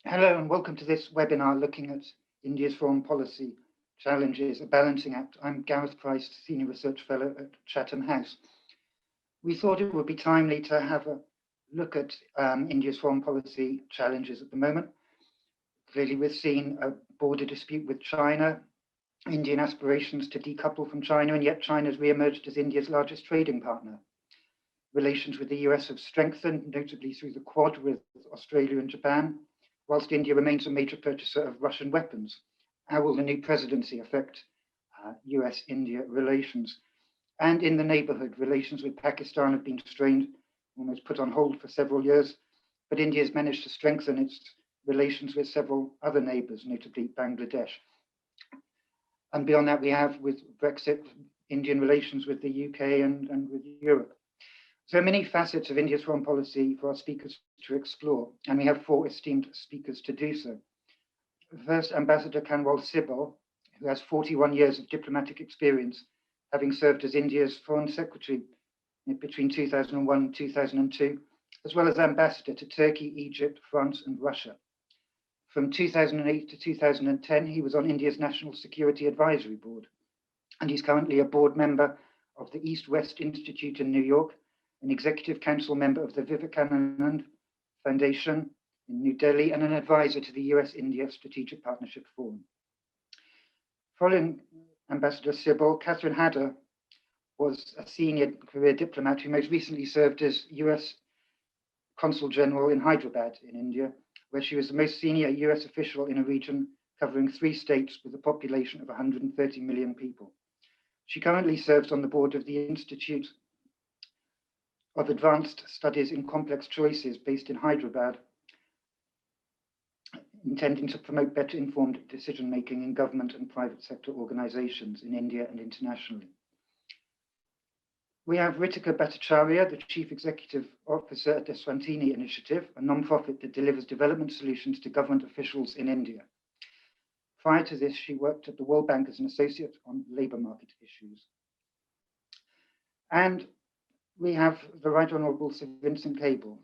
Hello and welcome to this webinar looking at India's foreign policy challenges, a balancing act. I'm Gareth Price, Senior Research Fellow at Chatham House. We thought it would be timely to have a look at India's foreign policy challenges at the moment. Clearly, we've seen a border dispute with China, Indian aspirations to decouple from China, and yet China has re-emerged as India's largest trading partner. Relations with the US have strengthened, notably through the Quad with Australia and Japan, whilst India remains a major purchaser of Russian weapons. How will the new presidency affect US-India relations? And in the neighborhood, relations with Pakistan have been strained, almost put on hold for several years, but India has managed to strengthen its relations with several other neighbors, notably Bangladesh. And beyond that, we have, with Brexit, Indian relations with the UK and with Europe. So many facets of India's foreign policy for our speakers to explore, and we have four esteemed speakers to do so. First, Ambassador Kanwal Sibal, who has 41 years of diplomatic experience, having served as India's Foreign Secretary between 2001 and 2002, as well as Ambassador to Turkey, Egypt, France, and Russia. From 2008 to 2010, he was on India's National Security Advisory Board, and he's currently a board member of the East-West Institute in New York, an executive council member of the Vivekanand Foundation in New Delhi, and an advisor to the US-India Strategic Partnership Forum. Following Ambassador Sibal, Catherine Hadder was a senior career diplomat who most recently served as US Consul General in Hyderabad in India, where she was the most senior US official in a region covering 3 states with a population of 130 million people. She currently serves on the board of the Institute of Advanced Studies in Complex Choices based in Hyderabad, intending to promote better informed decision-making in government and private sector organizations in India and internationally. We have Rwitwika Bhattacharya, the Chief Executive Officer at the Swantini Initiative, a non-profit that delivers development solutions to government officials in India. Prior to this, she worked at the World Bank as an associate on labor market issues. And we have the Right Honourable Sir Vincent Cable,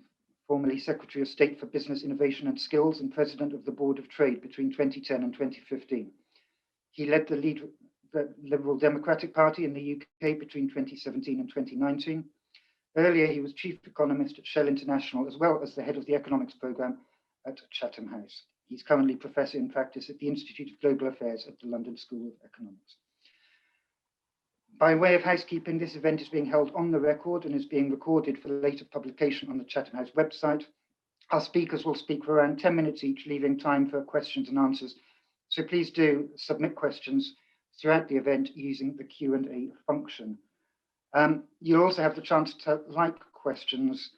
formerly Secretary of State for Business Innovation and Skills and President of the Board of Trade between 2010 and 2015. He led the Liberal Democratic Party in the UK between 2017 and 2019. Earlier, he was Chief Economist at Shell International, as well as the head of the Economics Programme at Chatham House. He's currently Professor in Practice at the Institute of Global Affairs at the London School of Economics. By way of housekeeping, this event is being held on the record and is being recorded for later publication on the Chatham House website. Our speakers will speak for around 10 minutes each, leaving time for questions and answers. So please do submit questions throughout the event using the Q&A function. You'll also have the chance to like questions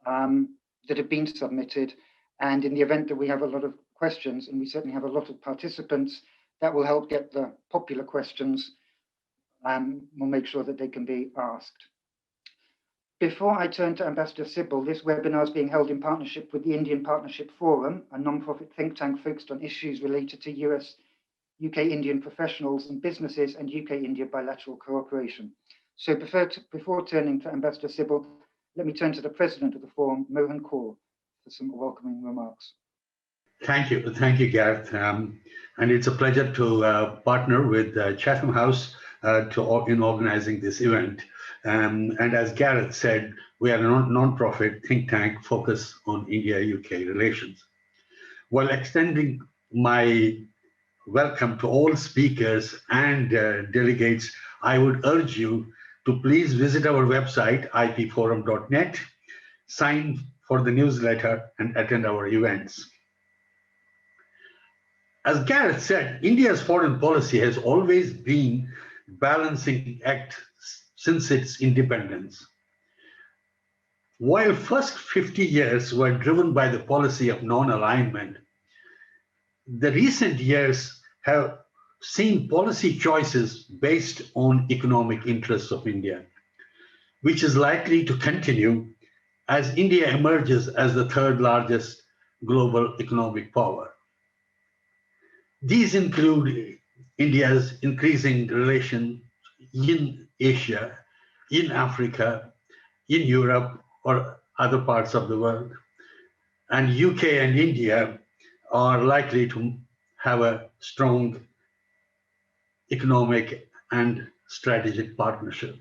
that have been submitted. And in the event that we have a lot of questions, and we certainly have a lot of participants, that will help get the popular questions. We'll make sure that they can be asked. Before I turn to Ambassador Sibal, this webinar is being held in partnership with the Indian Partnership Forum, a non-profit think tank focused on issues related to UK-Indian professionals and businesses and UK-India bilateral cooperation. So before turning to Ambassador Sibal, let me turn to the president of the forum, Mohan for some welcoming remarks. Thank you, Gareth. And it's a pleasure to partner with Chatham House in organizing this event. And as Gareth said, we are a non-profit think tank focused on India-UK relations. While extending my welcome to all speakers and delegates, I would urge you to please visit our website, ipforum.net, sign for the newsletter, and attend our events. As Gareth said, India's foreign policy has always been a balancing act since its independence. While first 50 years were driven by the policy of non-alignment, the recent years have seen policy choices based on economic interests of India, which is likely to continue as India emerges as the third largest global economic power. These include India's increasing relations in Asia, in Africa, in Europe, or other parts of the world. And UK and India are likely to have a strong economic and strategic partnership.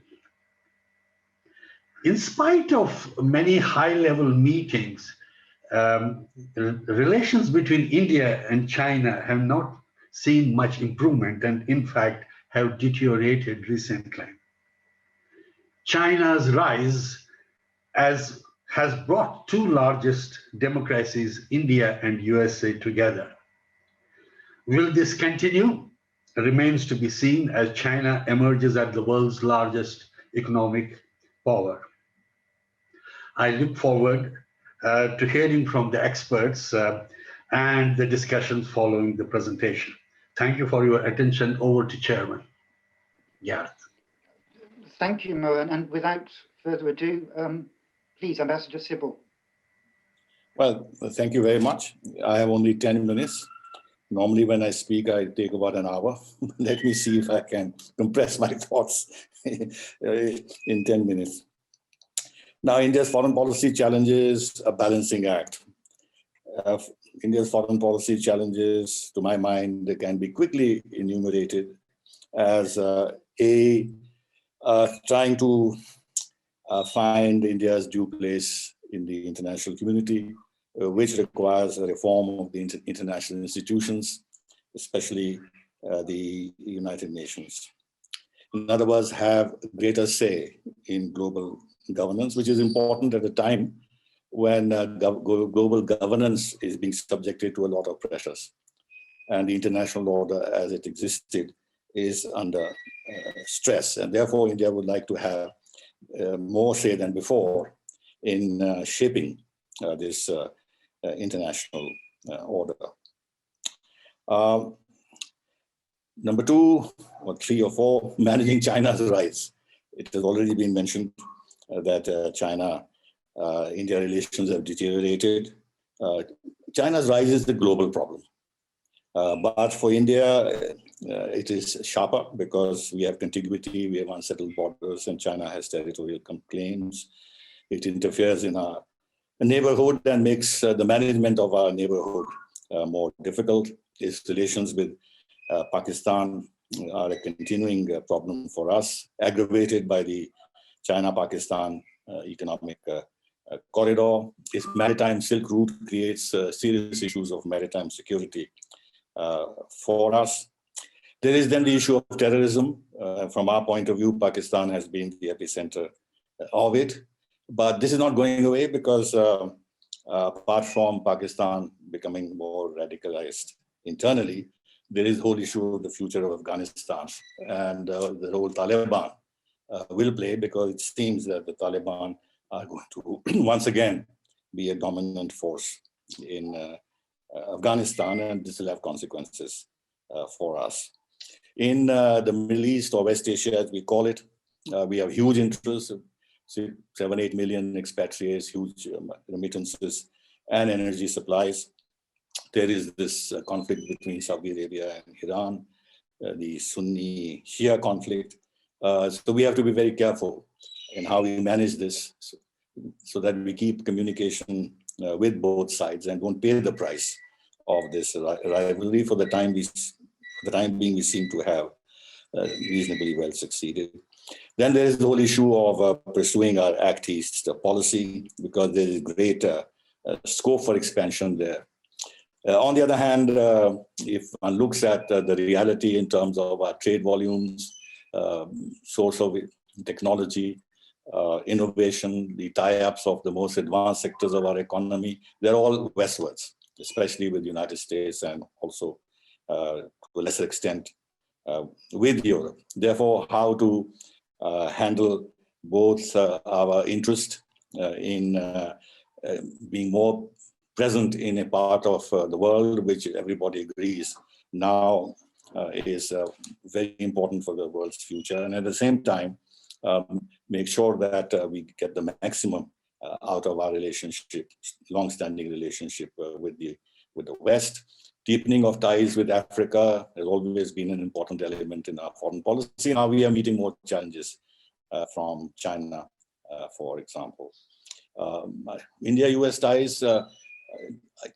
In spite of many high-level meetings, relations between India and China have not seen much improvement and, in fact, have deteriorated recently. China's rise has brought two largest democracies, India and USA, together. Will this continue? Remains to be seen as China emerges as the world's largest economic power. I look forward to hearing from the experts and the discussions following the presentation. Thank you for your attention. Over to Chairman Gareth. Thank you, Mohan. And without further ado, please, Ambassador Sibal. Well, thank you very much. I have only 10 minutes. Normally when I speak, I take about an hour. Let me see if I can compress my thoughts in 10 minutes. Now, India's foreign policy challenges a balancing act. India's foreign policy challenges, to my mind, they can be quickly enumerated as trying to find India's due place in the international community, which requires a reform of the international institutions, especially the United Nations. In other words, have greater say in global governance, which is important at a time when global governance is being subjected to a lot of pressures. And the international order as it existed is under stress. And therefore, India would like to have more say than before in shaping this international order. Number 2, or 3 or 4, managing China's rise. It has already been mentioned that China-India relations have deteriorated. China's rise is the global problem. But for India, it is sharper because we have contiguity, we have unsettled borders, and China has territorial claims. It interferes in our neighborhood and makes the management of our neighborhood more difficult. Its relations with Pakistan are a continuing problem for us, aggravated by the China-Pakistan economic corridor. Its maritime Silk Route creates serious issues of maritime security for us. There is then the issue of terrorism. From our point of view, Pakistan has been the epicenter of it. But this is not going away because apart from Pakistan becoming more radicalized internally, there is the whole issue of the future of Afghanistan and the role Taliban will play, because it seems that the Taliban are going to once again be a dominant force in Afghanistan, and this will have consequences for us. In the Middle East, or West Asia as we call it, we have huge interests, 7-8 million expatriates, huge remittances and energy supplies. There is this conflict between Saudi Arabia and Iran, the Sunni Shia conflict. So we have to be very careful in how we manage this so that we keep communication with both sides and don't pay the price of this rivalry. For the time being, we seem to have reasonably well succeeded. Then there is the whole issue of pursuing our Act East policy, because there is great scope for expansion there. On the other hand, if one looks at the reality in terms of our trade volumes, source of technology, innovation, the tie-ups of the most advanced sectors of our economy, they're all westwards, especially with the United States and also to a lesser extent with Europe. Therefore, how to handle both our interest in being more present in a part of the world which everybody agrees now is very important for the world's future, and at the same time make sure that we get the maximum out of our relationship, long-standing relationship with the West. Deepening of ties with Africa has always been an important element in our foreign policy. Now we are meeting more challenges from China, for example. India-US ties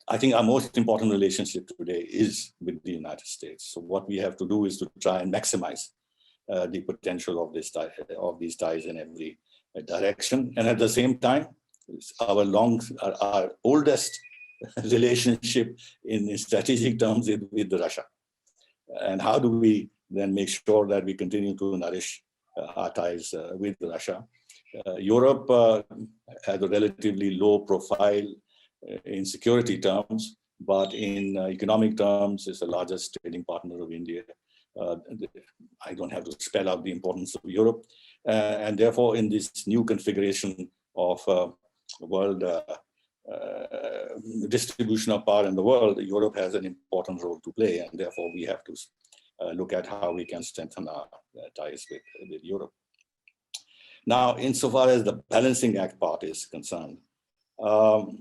I think our most important relationship today is with the United States. So what we have to do is to try and maximize the potential of these ties in every direction. And at the same time, our oldest relationship in strategic terms is with Russia. And how do we then make sure that we continue to nourish our ties with Russia? Europe has a relatively low profile in security terms, but in economic terms, is the largest trading partner of India. I don't have to spell out the importance of Europe. And therefore, in this new configuration of world distribution of power in the world, Europe has an important role to play. And therefore, we have to look at how we can strengthen our ties with Europe. Now, insofar as the balancing act part is concerned, all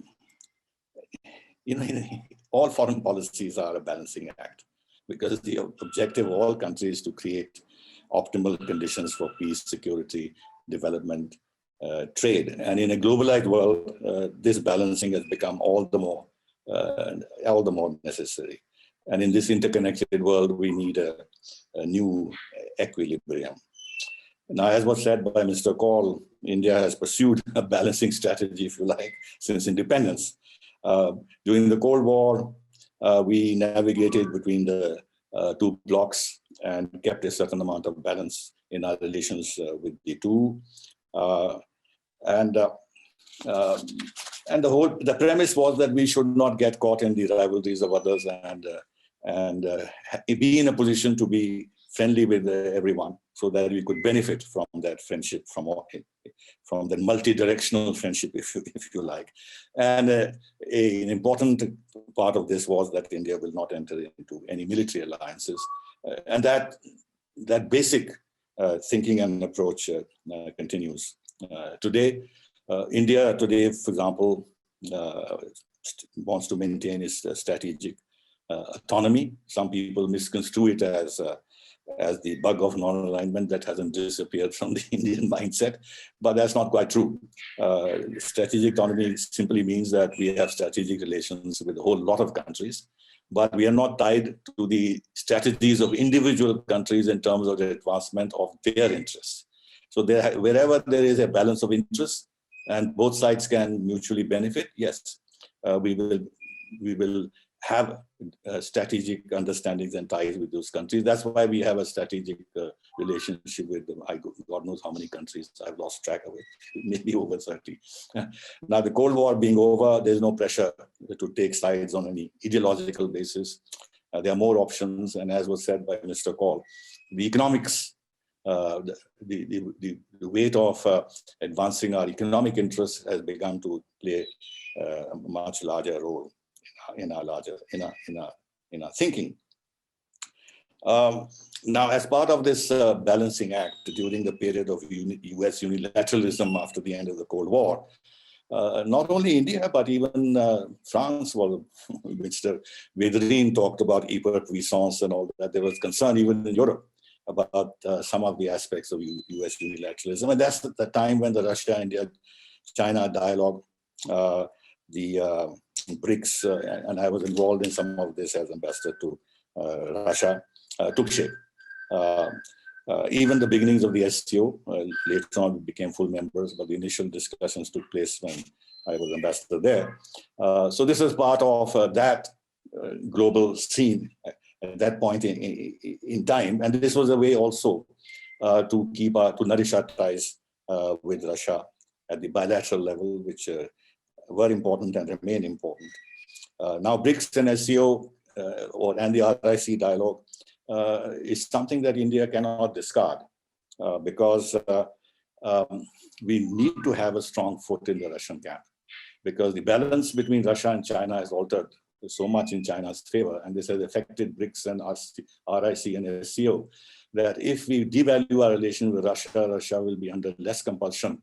foreign policies are a balancing act, because the objective of all countries is to create optimal conditions for peace, security, development, trade. And in a globalized world, this balancing has become all the more necessary. And in this interconnected world, we need a new equilibrium. Now, as was said by Mr. Kaul, India has pursued a balancing strategy, if you like, since independence. During the Cold War, we navigated between the two blocks and kept a certain amount of balance in our relations with the two. And the premise was that we should not get caught in the rivalries of others and be in a position to be friendly with everyone, so that we could benefit from that friendship, from the multi-directional friendship, if you like. And an important part of this was that India will not enter into any military alliances. And that basic thinking and approach continues. Today, India, for example, wants to maintain its strategic autonomy. Some people misconstrue it as the bug of non-alignment that hasn't disappeared from the Indian mindset, but that's not quite true. Strategic autonomy simply means that we have strategic relations with a whole lot of countries, but we are not tied to the strategies of individual countries in terms of the advancement of their interests. So wherever there is a balance of interests and both sides can mutually benefit, yes, we will have strategic understandings and ties with those countries. That's why we have a strategic relationship with them. God knows how many countries, I've lost track of it, maybe over 30. Now, the Cold War being over, there's no pressure to take sides on any ideological basis. There are more options, and as was said by Mr. Kaul, the economics, the weight of advancing our economic interests has begun to play a much larger role in our thinking. Now, as part of this balancing act during the period of US unilateralism after the end of the Cold War, not only India, but even France, Mr. Védrine talked about hyperpuissance and all that. There was concern even in Europe about some of the aspects of US unilateralism. And that's the time when the Russia-India-China dialogue, the BRICS, and I was involved in some of this as ambassador to Russia, took shape. Even the beginnings of the SCO, later on we became full members, but the initial discussions took place when I was ambassador there. So this is part of that global scene at that point in time. And this was a way also to nourish our ties with Russia at the bilateral level, which were important and remain important. Now, BRICS and SCO and the RIC dialogue is something that India cannot discard because we need to have a strong foot in the Russian camp, because the balance between Russia and China has altered so much in China's favor, and this has affected BRICS and RIC and SCO, that if we devalue our relation with Russia, Russia will be under less compulsion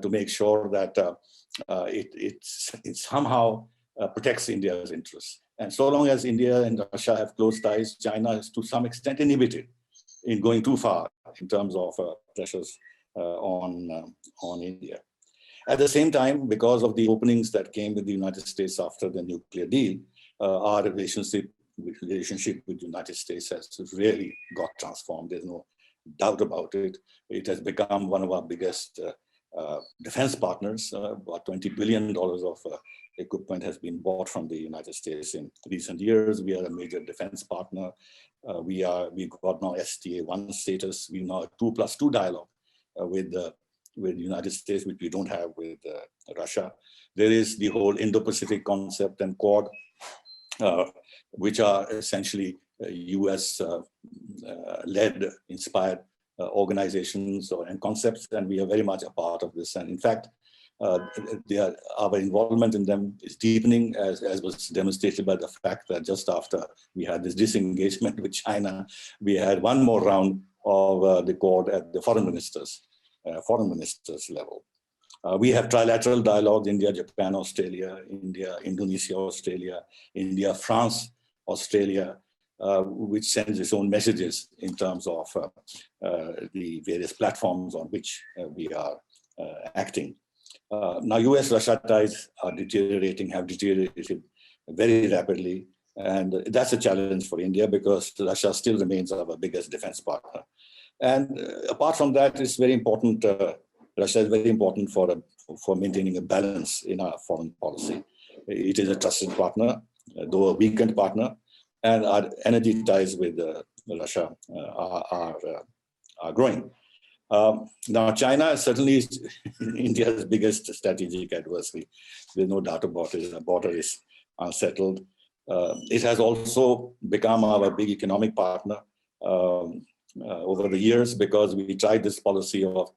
to make sure that it somehow protects India's interests. And so long as India and Russia have close ties, China is to some extent inhibited in going too far in terms of pressures on India. At the same time, because of the openings that came with the United States after the nuclear deal, our relationship with the United States has really got transformed. There's no doubt about it. It has become one of our biggest defense partners. About $20 billion of equipment has been bought from the United States in recent years. We are a major defense partner. We've got now STA1 status. We now have 2+2 dialogue with the United States, which we don't have with Russia. There is the whole Indo-Pacific concept and Quad, which are essentially US-led, inspired organizations and concepts, and we are very much a part of this. And in fact, our involvement in them is deepening, as was demonstrated by the fact that just after we had this disengagement with China, we had one more round of the Quad at the foreign ministers level. We have trilateral dialogues: India, Japan, Australia, India, Indonesia, Australia, India, France, Australia, which sends its own messages in terms of the various platforms on which we are acting. Now, US-Russia ties have deteriorated very rapidly, and that's a challenge for India because Russia still remains our biggest defense partner. And apart from that, it's very important. Russia is very important for maintaining a balance in our foreign policy. It is a trusted partner, though a weakened partner, and our energy ties with Russia are growing. Now, China certainly is India's biggest strategic adversary. There's no doubt about it. The border is unsettled. It has also become our big economic partner over the years because we tried this policy of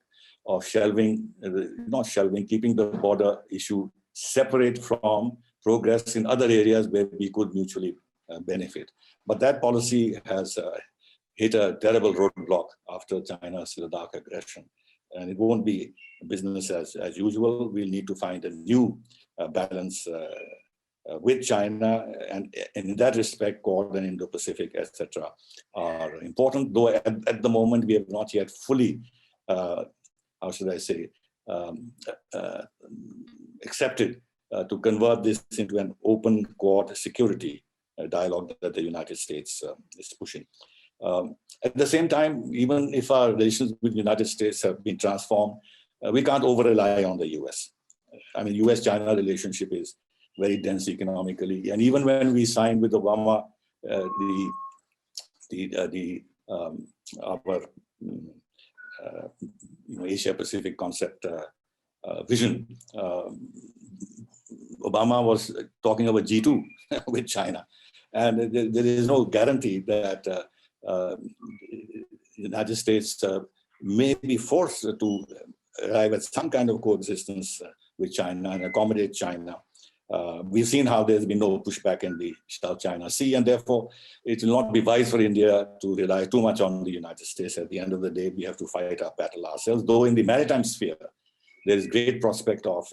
keeping the border issue separate from progress in other areas where we could mutually benefit. But that policy has hit a terrible roadblock after China's Ladakh aggression. And it won't be business as usual. We'll need to find a new balance with China. And in that respect, Quad and Indo-Pacific, etc., are important, though at the moment we have not yet fully, how should I say, accepted to convert this into an open Quad security dialogue that the United States is pushing. At the same time, even if our relations with the United States have been transformed, we can't over-rely on the US. I mean, US-China relationship is very dense economically. And even when we signed with Obama, our Asia-Pacific concept vision, Obama was talking about G2 with China. And there is no guarantee that the United States may be forced to arrive at some kind of coexistence with China and accommodate China. We've seen how there's been no pushback in the South China Sea, and therefore it will not be wise for India to rely too much on the United States. At the end of the day, we have to fight our battle ourselves, though in the maritime sphere, there is great prospect of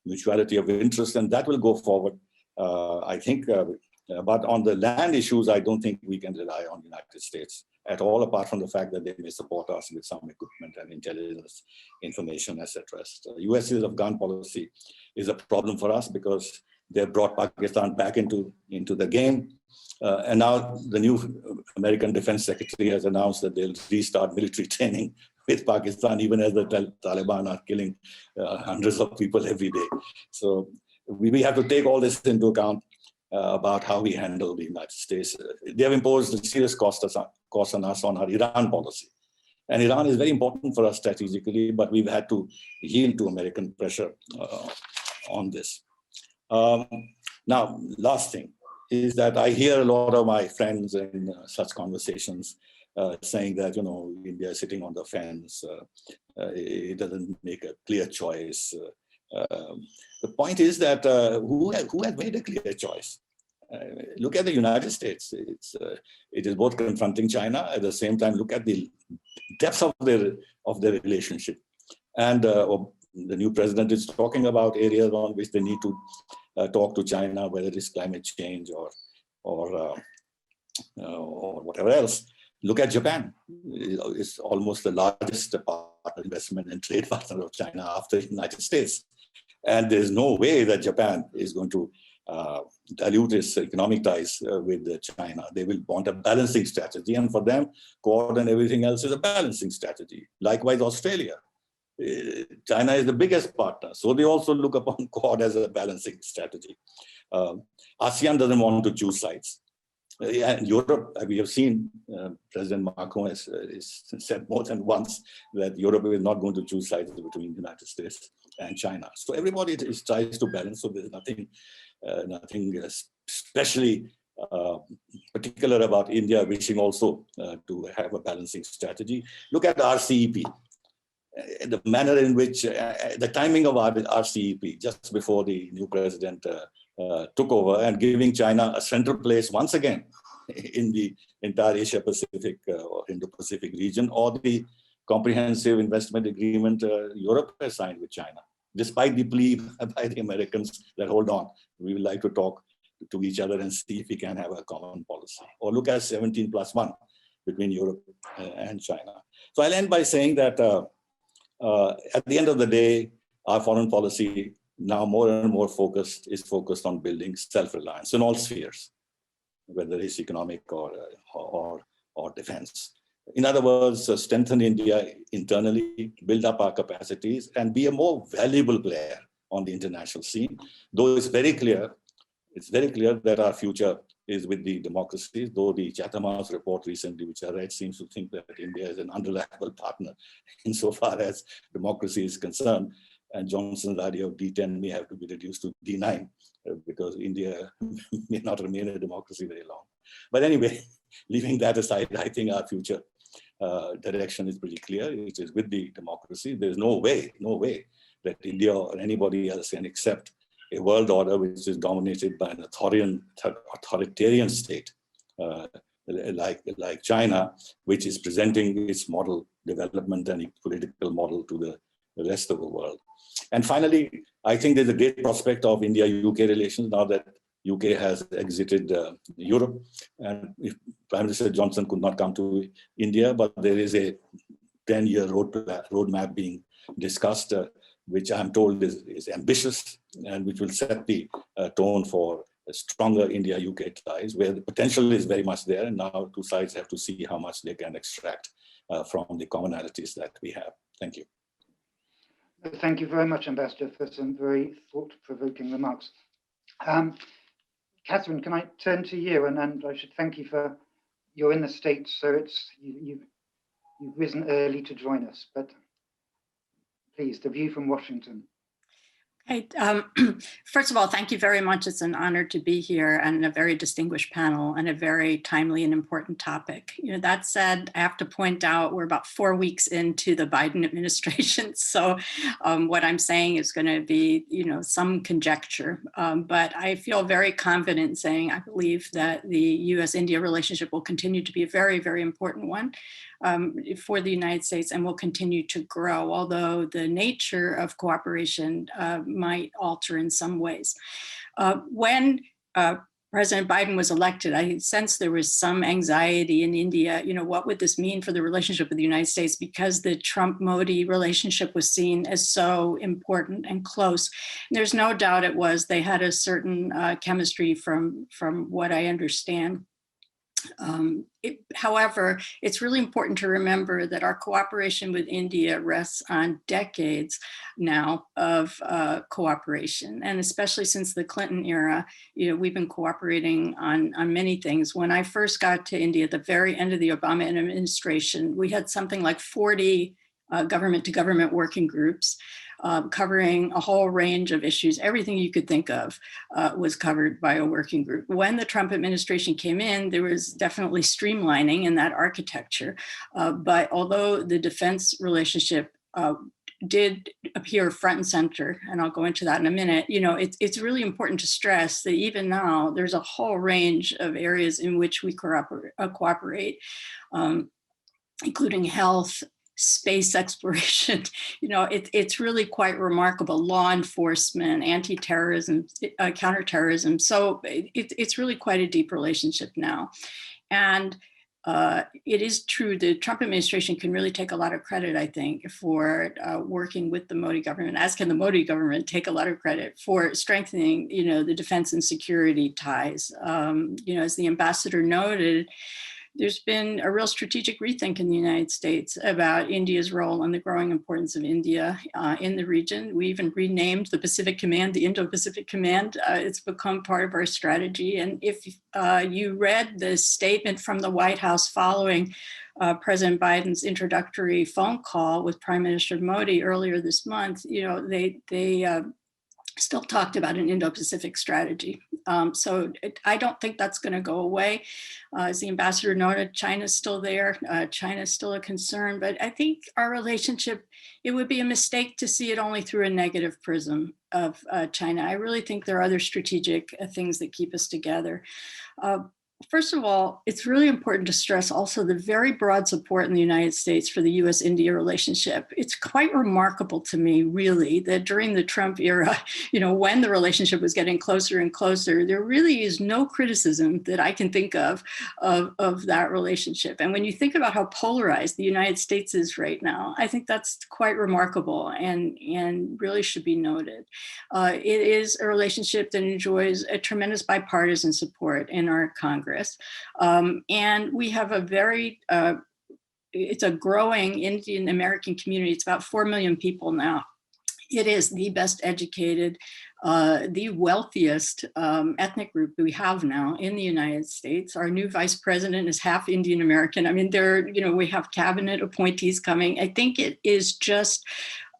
mutuality of interest, and that will go forward, I think. But on the land issues, I don't think we can rely on the United States at all, apart from the fact that they may support us with some equipment and intelligence, information, etc. So US's Afghan policy is a problem for us because they brought Pakistan back into the game. And now the new American Defense Secretary has announced that they'll restart military training with Pakistan, even as the Taliban are killing hundreds of people every day. So we have to take all this into account about how we handle the United States. They have imposed a serious cost on us on our Iran policy. And Iran is very important for us strategically, but we've had to yield to American pressure on this. Now, last thing is that I hear a lot of my friends in such conversations saying that, India is sitting on the fence. It doesn't make a clear choice. The point is that who has made a clear choice? Look at the United States. It is both confronting China at the same time. Look at the depth of their relationship, and the new president is talking about areas on which they need to talk to China, whether it's climate change or whatever else. Look at Japan. It's almost the largest partner, investment and trade partner of China after the United States. And there's no way that Japan is going to dilute its economic ties with China. They will want a balancing strategy. And for them, Quad and everything else is a balancing strategy. Likewise, Australia. China is the biggest partner. So they also look upon Quad as a balancing strategy. ASEAN doesn't want to choose sides. And Europe, we have seen President Macron has said more than once that Europe is not going to choose sides between the United States and China. So everybody tries to balance. So there's nothing especially particular about India wishing also to have a balancing strategy. Look at RCEP. The manner in which the timing of RCEP just before the new president took over and giving China a central place once again in the entire Asia Pacific or Indo-Pacific region, or the comprehensive investment agreement Europe has signed with China, despite the plea by the Americans that hold on, we would like to talk to each other and see if we can have a common policy. Or look at 17+1 between Europe and China. So I'll end by saying that at the end of the day, our foreign policy now more and more is focused on building self-reliance in all spheres, whether it's economic or defense. In other words, strengthen India internally, build up our capacities, and be a more valuable player on the international scene. Though it's very clear that our future is with the democracies, though the Chatham House report recently, which I read, seems to think that India is an unreliable partner insofar as democracy is concerned. And Johnson's idea of D10 may have to be reduced to D9 because India may not remain a democracy very long. But anyway, leaving that aside, I think our future direction is pretty clear. It is with the democracy. There's no way that India or anybody else can accept a world order which is dominated by an authoritarian state like China, which is presenting its model development and political model to the rest of the world. And finally, I think there's a great prospect of India-UK relations now that UK has exited Europe. And if Prime Minister Johnson could not come to India, but there is a 10-year roadmap being discussed, which I'm told is ambitious and which will set the tone for a stronger India-UK ties, where the potential is very much there. And now two sides have to see how much they can extract from the commonalities that we have. Thank you. Thank you very much, Ambassador, for some very thought-provoking remarks. Catherine, can I turn to you? And I should thank you for, you're in the States, so you've risen early to join us, but please, the view from Washington. Hey, first of all, thank you very much. It's an honor to be here and a very distinguished panel and a very timely and important topic. That said, I have to point out we're about 4 weeks into the Biden administration. So what I'm saying is going to be, some conjecture, but I feel very confident saying I believe that the US-India relationship will continue to be a very, very important one for the United States and will continue to grow, although the nature of cooperation might alter in some ways. When President Biden was elected, I sensed there was some anxiety in India, what would this mean for the relationship with the United States, because the Trump-Modi relationship was seen as so important and close. And there's no doubt it was. They had a certain chemistry from what I understand. However, it's really important to remember that our cooperation with India rests on decades now of cooperation. And especially since the Clinton era, we've been cooperating on many things. When I first got to India at the very end of the Obama administration, we had something like 40 government-to-government working groups covering a whole range of issues. Everything you could think of was covered by a working group. When the Trump administration came in, there was definitely streamlining in that architecture. But although the defense relationship did appear front and center, and I'll go into that in a minute, it's really important to stress that even now there's a whole range of areas in which we cooperate, including health, space exploration. It's really quite remarkable. Law enforcement, anti-terrorism, counterterrorism. So it's really quite a deep relationship now. And it is true the Trump administration can really take a lot of credit, I think, for working with the Modi government, as can the Modi government take a lot of credit for strengthening, the defense and security ties. As the ambassador noted, there's been a real strategic rethink in the United States about India's role and the growing importance of India in the region. We even renamed the Pacific Command the Indo-Pacific Command. It's become part of our strategy. And if you read the statement from the White House following President Biden's introductory phone call with Prime Minister Modi earlier this month, they still talked about an Indo-Pacific strategy. So I don't think that's going to go away. As the ambassador noted, China's still there. China's still a concern, but I think our relationship, it would be a mistake to see it only through a negative prism of China. I really think there are other strategic things that keep us together. First of all, it's really important to stress also the very broad support in the United States for the US-India relationship. It's quite remarkable to me, really, that during the Trump era, when the relationship was getting closer and closer, there really is no criticism that I can think of that relationship. And when you think about how polarized the United States is right now, I think that's quite remarkable and really should be noted. It is a relationship that enjoys a tremendous bipartisan support in our Congress. And we have a very, it's a growing Indian American community. It's about 4 million people now. It is the best educated, the wealthiest ethnic group we have now in the United States. Our new vice president is half Indian American. I mean, we have cabinet appointees coming. I think it is just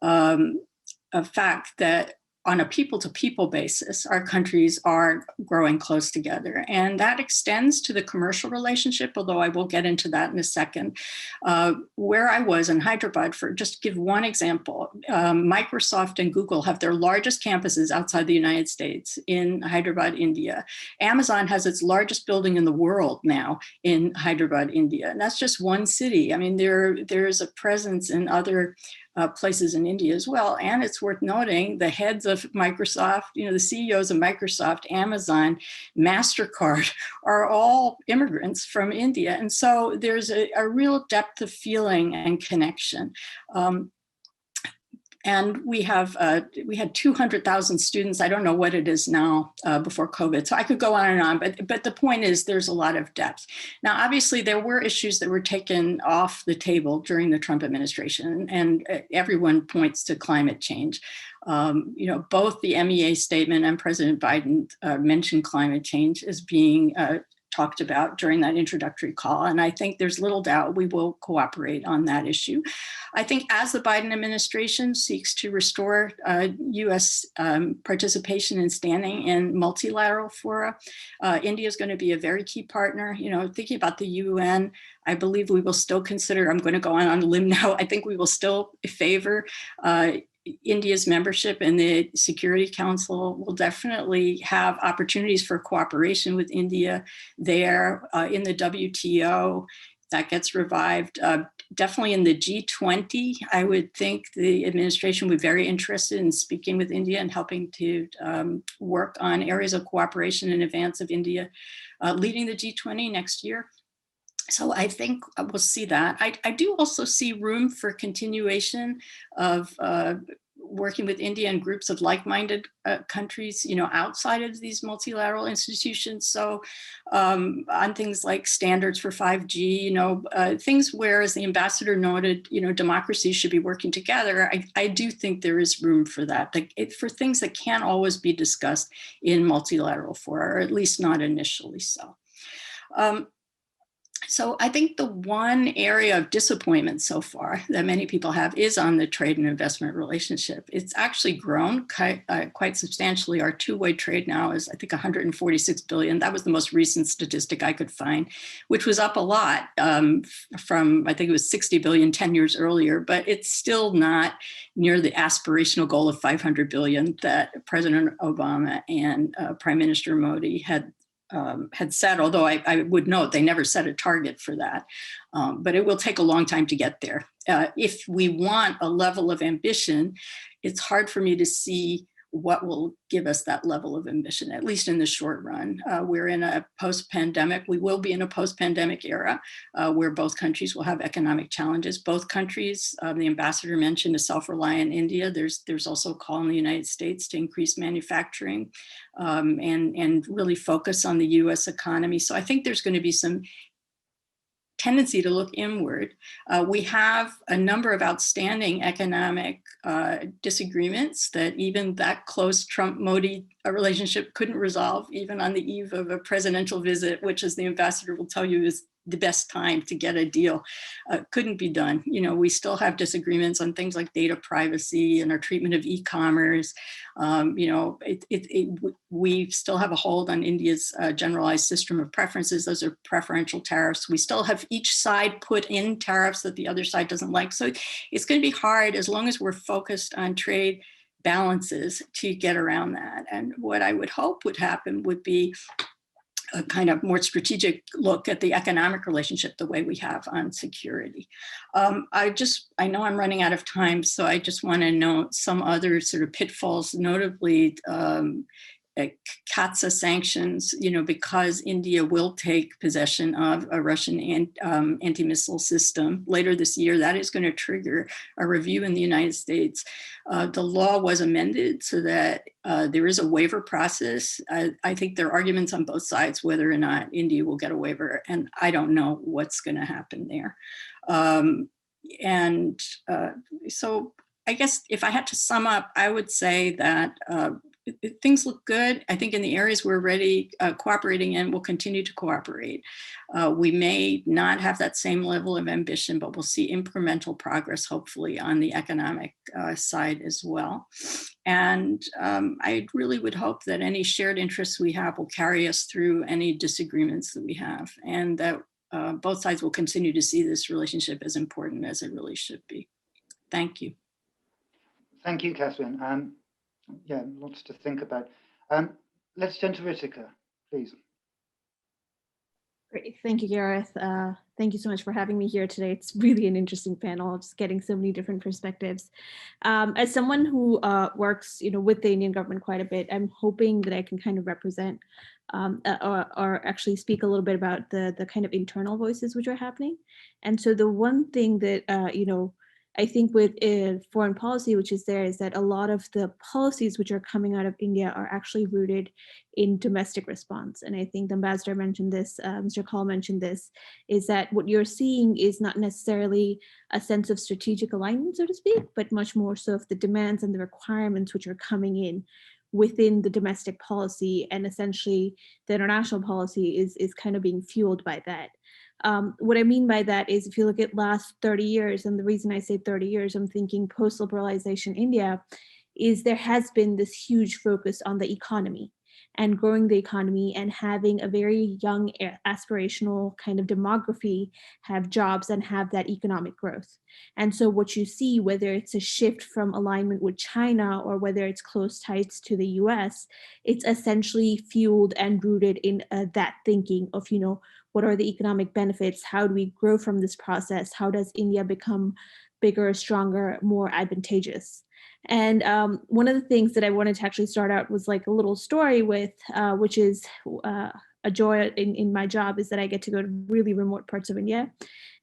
a fact that on a people-to-people basis, our countries are growing close together. And that extends to the commercial relationship, although I will get into that in a second. Where I was in Hyderabad, for just to give one example, Microsoft and Google have their largest campuses outside the United States in Hyderabad, India. Amazon has its largest building in the world now in Hyderabad, India. And that's just one city. I mean, there's a presence in other places in India as well. And it's worth noting the heads of Microsoft, the CEOs of Microsoft, Amazon, MasterCard are all immigrants from India. And so there's a real depth of feeling and connection. And we had 200,000 students. I don't know what it is now before COVID. So I could go on and on, but the point is there's a lot of depth. Now, obviously there were issues that were taken off the table during the Trump administration, and everyone points to climate change. Both the MEA statement and President Biden mentioned climate change as being talked about during that introductory call. And I think there's little doubt we will cooperate on that issue. I think as the Biden administration seeks to restore US participation and standing in multilateral fora, India is going to be a very key partner. Thinking about the UN, I believe we will still consider, I'm going to go on a limb now, I think we will still favor India's membership in the Security Council. Will definitely have opportunities for cooperation with India there in the WTO. That gets revived. Definitely in the G20, I would think the administration would be very interested in speaking with India and helping to work on areas of cooperation in advance of India leading the G20 next year. So I think we'll see that. I do also see room for continuation of working with India and groups of like-minded countries, outside of these multilateral institutions. So on things like standards for 5G, things where, as the ambassador noted, democracies should be working together. I do think there is room for that, for things that can't always be discussed in multilateral fora, or at least not initially so. So I think the one area of disappointment so far that many people have is on the trade and investment relationship. It's actually grown quite substantially. Our two-way trade now is, I think, 146 billion. That was the most recent statistic I could find, which was up a lot from, I think it was 60 billion 10 years earlier, but it's still not near the aspirational goal of 500 billion that President Obama and Prime Minister Modi had said, although I would note they never set a target for that. But it will take a long time to get there. If we want a level of ambition, it's hard for me to see what will give us that level of ambition, at least in the short run. We're in a post-pandemic, we will be in a post-pandemic era where both countries will have economic challenges. Both countries, the ambassador mentioned, a self-reliant India. There's also a call in the United States to increase manufacturing and really focus on the US economy. So I think there's going to be some tendency to look inward. We have a number of outstanding economic disagreements that even that close Trump-Modi relationship couldn't resolve, even on the eve of a presidential visit, which, as the ambassador will tell you, is the best time to get a deal. Couldn't be done. You know, we still have disagreements on things like data privacy and our treatment of e-commerce. You know, we still have a hold on India's generalized system of preferences. Those are preferential tariffs. We still have each side put in tariffs that the other side doesn't like. So it's going to be hard, as long as we're focused on trade balances, to get around that. And what I would hope would happen would be a kind of more strategic look at the economic relationship the way we have on security. I know I'm running out of time, so I just want to note some other sort of pitfalls, notably CAATSA sanctions, you know, because India will take possession of a Russian anti-missile system later this year. That is going to trigger a review in the United States. The law was amended so that there is a waiver process. I think there are arguments on both sides whether or not India will get a waiver, and I don't know what's going to happen there. So I guess if I had to sum up, I would say that things look good. I think in the areas we're already cooperating in, we'll continue to cooperate. We may not have that same level of ambition, but we'll see incremental progress, hopefully, on the economic side as well. And I really would hope that any shared interests we have will carry us through any disagreements that we have, and that both sides will continue to see this relationship as important as it really should be. Thank you. Thank you, Catherine. Yeah, lots to think about. Let's turn to Rwitwika, please. Great, thank you, Gareth. Thank you so much for having me here today. It's really an interesting panel, just getting so many different perspectives. As someone who works, with the Indian government quite a bit, I'm hoping that I can kind of represent or actually speak a little bit about the kind of internal voices which are happening. And so the one thing that I think with foreign policy, which is there, is that a lot of the policies which are coming out of India are actually rooted in domestic response. And I think the ambassador mentioned this, Mr. Kaul mentioned this, is that what you're seeing is not necessarily a sense of strategic alignment, so to speak, but much more so of the demands and the requirements which are coming in within the domestic policy, and essentially the international policy is kind of being fueled by that. What I mean by that is, if you look at last 30 years, and the reason I say 30 years, I'm thinking post-liberalization India, is there has been this huge focus on the economy and growing the economy and having a very young aspirational kind of demography, have jobs and have that economic growth. And so what you see, whether it's a shift from alignment with China or whether it's close ties to the US, it's essentially fueled and rooted in that thinking of, what are the economic benefits? How do we grow from this process? How does India become bigger, stronger, more advantageous? And one of the things that I wanted to actually start out was like a little story with, which is a joy in my job, is that I get to go to really remote parts of India.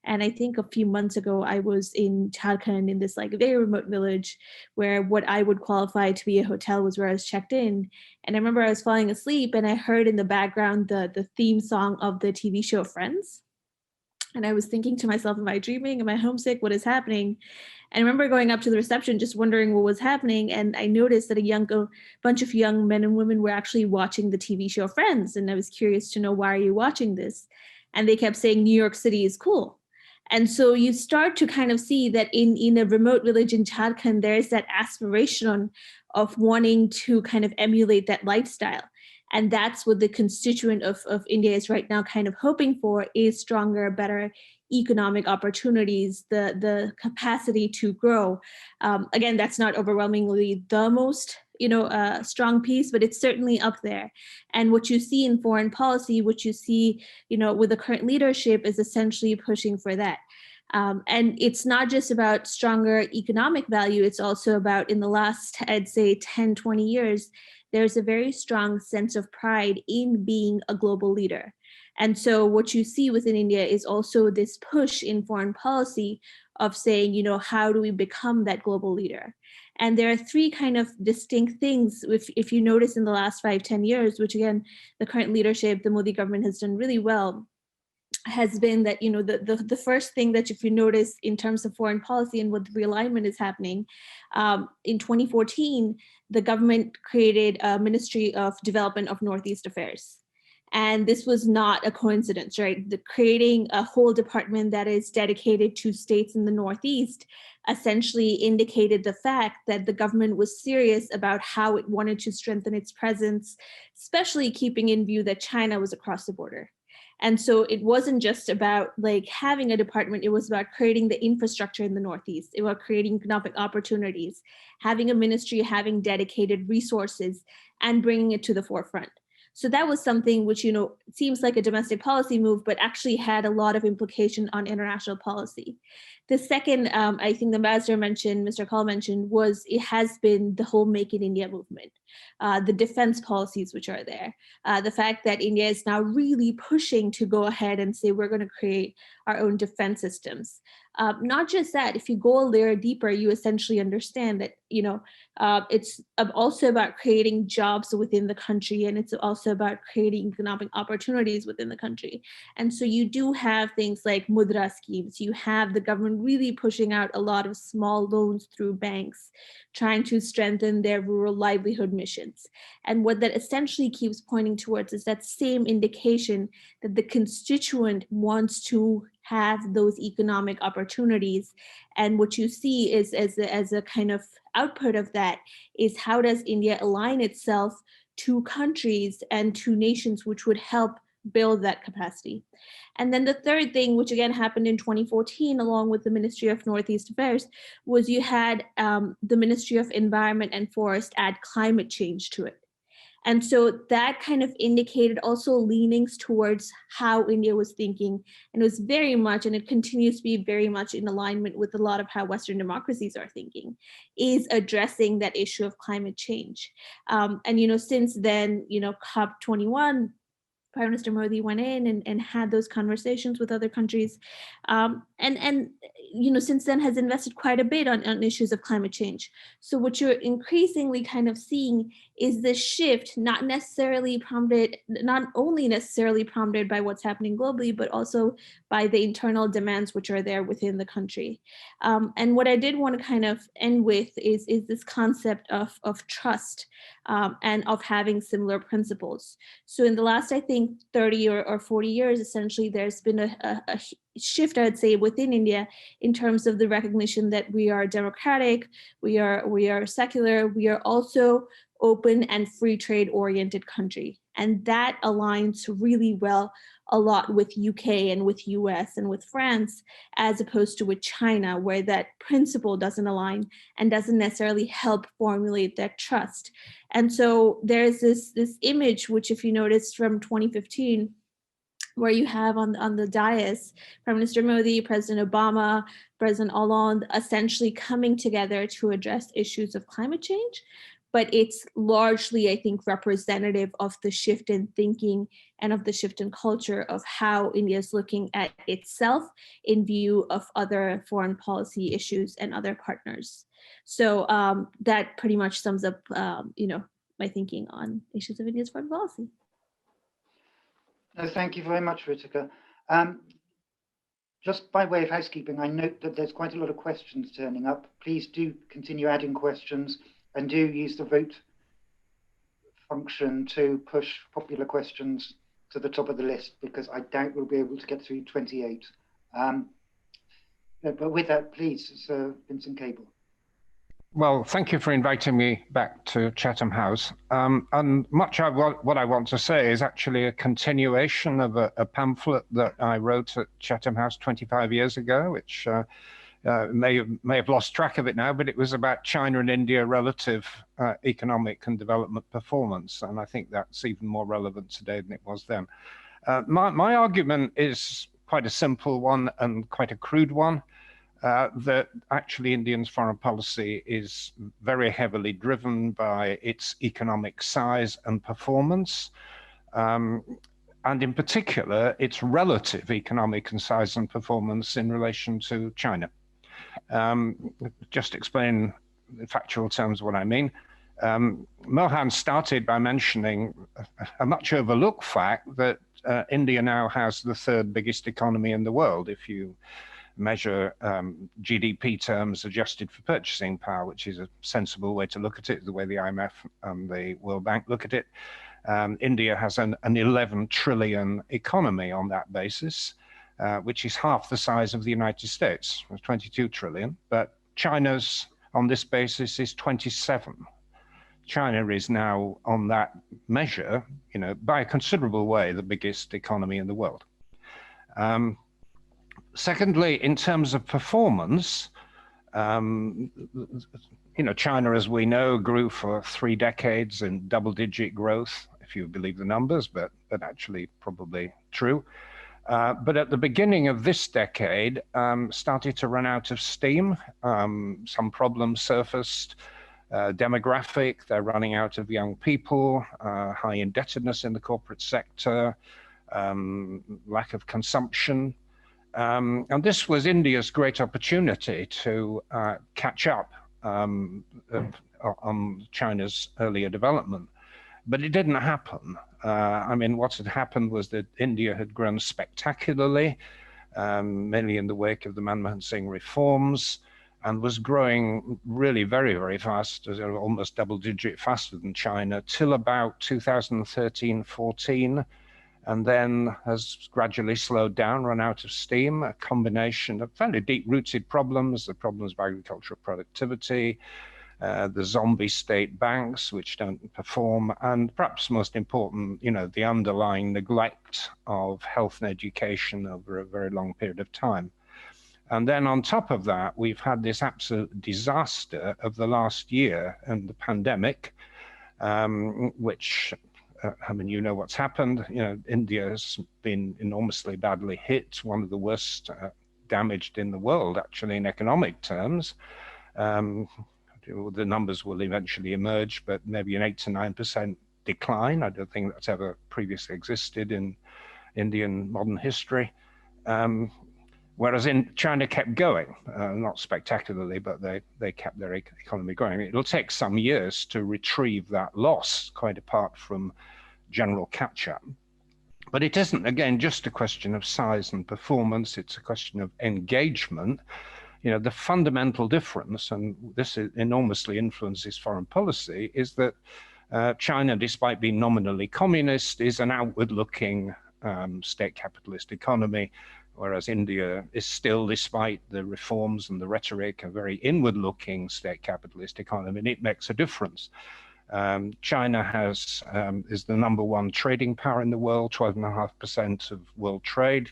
And I think a few months ago, I was in Chatham, in this like very remote village where what I would qualify to be a hotel was where I was checked in. And I remember I was falling asleep and I heard in the background the theme song of the TV show Friends. And I was thinking to myself, am I dreaming? Am I homesick? What is happening? And I remember going up to the reception, just wondering what was happening. And I noticed that a bunch of young men and women were actually watching the TV show Friends. And I was curious to know, why are you watching this? And they kept saying, New York City is cool. And so you start to kind of see that in a remote village in Jharkhand, there's that aspiration of wanting to kind of emulate that lifestyle. And that's what the constituent of India is right now kind of hoping for, is stronger, better economic opportunities, the capacity to grow. Again, that's not overwhelmingly the most strong piece, but it's certainly up there. And what you see in foreign policy, what you see with the current leadership, is essentially pushing for that. And it's not just about stronger economic value, it's also about, in the last, I'd say, 10, 20 years, there's a very strong sense of pride in being a global leader. And so what you see within India is also this push in foreign policy of saying, you know, how do we become that global leader? And there are three kind of distinct things, if you notice in the last 5, 10 years, which again, the current leadership, the Modi government has done really well, has been that, you know, the first thing that if you notice in terms of foreign policy and what the realignment is happening, in 2014, the government created a Ministry of Development of Northeast Affairs. And this was not a coincidence, right? Creating a whole department that is dedicated to states in the Northeast essentially indicated the fact that the government was serious about how it wanted to strengthen its presence, especially keeping in view that China was across the border. And so it wasn't just about like having a department, it was about creating the infrastructure in the Northeast, it was creating economic opportunities, having a ministry, having dedicated resources, and bringing it to the forefront. So that was something which, you know, seems like a domestic policy move, but actually had a lot of implication on international policy. The second, I think the ambassador mentioned, Mr. Kaul mentioned, was it has been the whole Make in India movement, the defense policies which are there, the fact that India is now really pushing to go ahead and say we're going to create our own defense systems. Not just that, if you go a layer deeper, you essentially understand that, you know, it's also about creating jobs within the country, and it's also about creating economic opportunities within the country. And so you do have things like mudra schemes, you have the government really pushing out a lot of small loans through banks, trying to strengthen their rural livelihood missions. And what that essentially keeps pointing towards is that same indication that the constituent wants to have those economic opportunities. And what you see is as a kind of output of that is how does India align itself to countries and to nations which would help build that capacity. And then the third thing, which again happened in 2014, along with the Ministry of Northeast Affairs, was you had the Ministry of Environment and Forest add climate change to it. And so that kind of indicated also leanings towards how India was thinking. And it was very much, and it continues to be very much in alignment with a lot of how Western democracies are thinking, is addressing that issue of climate change. And, you know, since then, you know, COP21, Prime Minister Modi went in and had those conversations with other countries. And you know, since then has invested quite a bit on issues of climate change. So what you're increasingly kind of seeing is this shift, not only necessarily prompted by what's happening globally, but also by the internal demands which are there within the country. And what I did want to kind of end with is this concept of trust and of having similar principles. So in the last, I think, 30 or 40 years, essentially, there's been a shift, I would say, within India in terms of the recognition that we are democratic, we are secular, we are also open and free trade oriented country. And that aligns really well a lot with UK and with US and with France, as opposed to with China, where that principle doesn't align and doesn't necessarily help formulate that trust. And so there's this image, which if you notice from 2015, where you have on the dais, Prime Minister Modi, President Obama, President Hollande, essentially coming together to address issues of climate change. But it's largely, I think, representative of the shift in thinking and of the shift in culture of how India is looking at itself in view of other foreign policy issues and other partners. So that pretty much sums up, you know, my thinking on issues of India's foreign policy. No, thank you very much, Rwitwika. Just by way of housekeeping, I note that there's quite a lot of questions turning up. Please do continue adding questions and do use the vote function to push popular questions to the top of the list, because I doubt we'll be able to get through 28. But with that, please, Sir Vincent Cable. Well, thank you for inviting me back to Chatham House. And what I want to say is actually a continuation of a pamphlet that I wrote at Chatham House 25 years ago, which may have lost track of it now, but it was about China and India relative economic and development performance. And I think that's even more relevant today than it was then. My argument is quite a simple one and quite a crude one, that actually India's foreign policy is very heavily driven by its economic size and performance, and in particular, its relative economic and size and performance in relation to China. Just explain in factual terms what I mean. Mohan started by mentioning a much overlooked fact that India now has the third biggest economy in the world if you measure GDP terms adjusted for purchasing power, which is a sensible way to look at it, the way the IMF and the World Bank look at it. India has an 11 trillion economy on that basis, which is half the size of the United States, 22 trillion, but China's on this basis is 27. China is now on that measure, by a considerable way, the biggest economy in the world. Secondly, in terms of performance, China, as we know, grew for 3 decades in double-digit growth, if you believe the numbers, but actually probably true. But at the beginning of this decade, started to run out of steam. Some problems surfaced. Demographic, they're running out of young people, high indebtedness in the corporate sector, lack of consumption. And this was India's great opportunity to catch up on China's earlier development. But it didn't happen. What had happened was that India had grown spectacularly, mainly in the wake of the Manmohan Singh reforms, and was growing really very, very fast, almost double-digit faster than China, till about 2013-14, and then has gradually slowed down, run out of steam, a combination of fairly deep-rooted problems, the problems of agricultural productivity, the zombie state banks, which don't perform, and perhaps most important, the underlying neglect of health and education over a very long period of time. And then on top of that, we've had this absolute disaster of the last year and the pandemic, which, you know what's happened. India has been enormously badly hit, one of the worst damaged in the world, actually, in economic terms. The numbers will eventually emerge, but maybe an 8 to 9% decline. I don't think that's ever previously existed in Indian modern history. Whereas in China kept going, not spectacularly, but they kept their economy growing. It'll take some years to retrieve that loss, quite apart from general catch-up. But it isn't, again, just a question of size and performance. It's a question of engagement. The fundamental difference, and this enormously influences foreign policy, is that China, despite being nominally communist, is an outward-looking state capitalist economy, whereas India is still, despite the reforms and the rhetoric, a very inward-looking state capitalist economy, and it makes a difference. China is the #1 trading power in the world, 12.5% of world trade.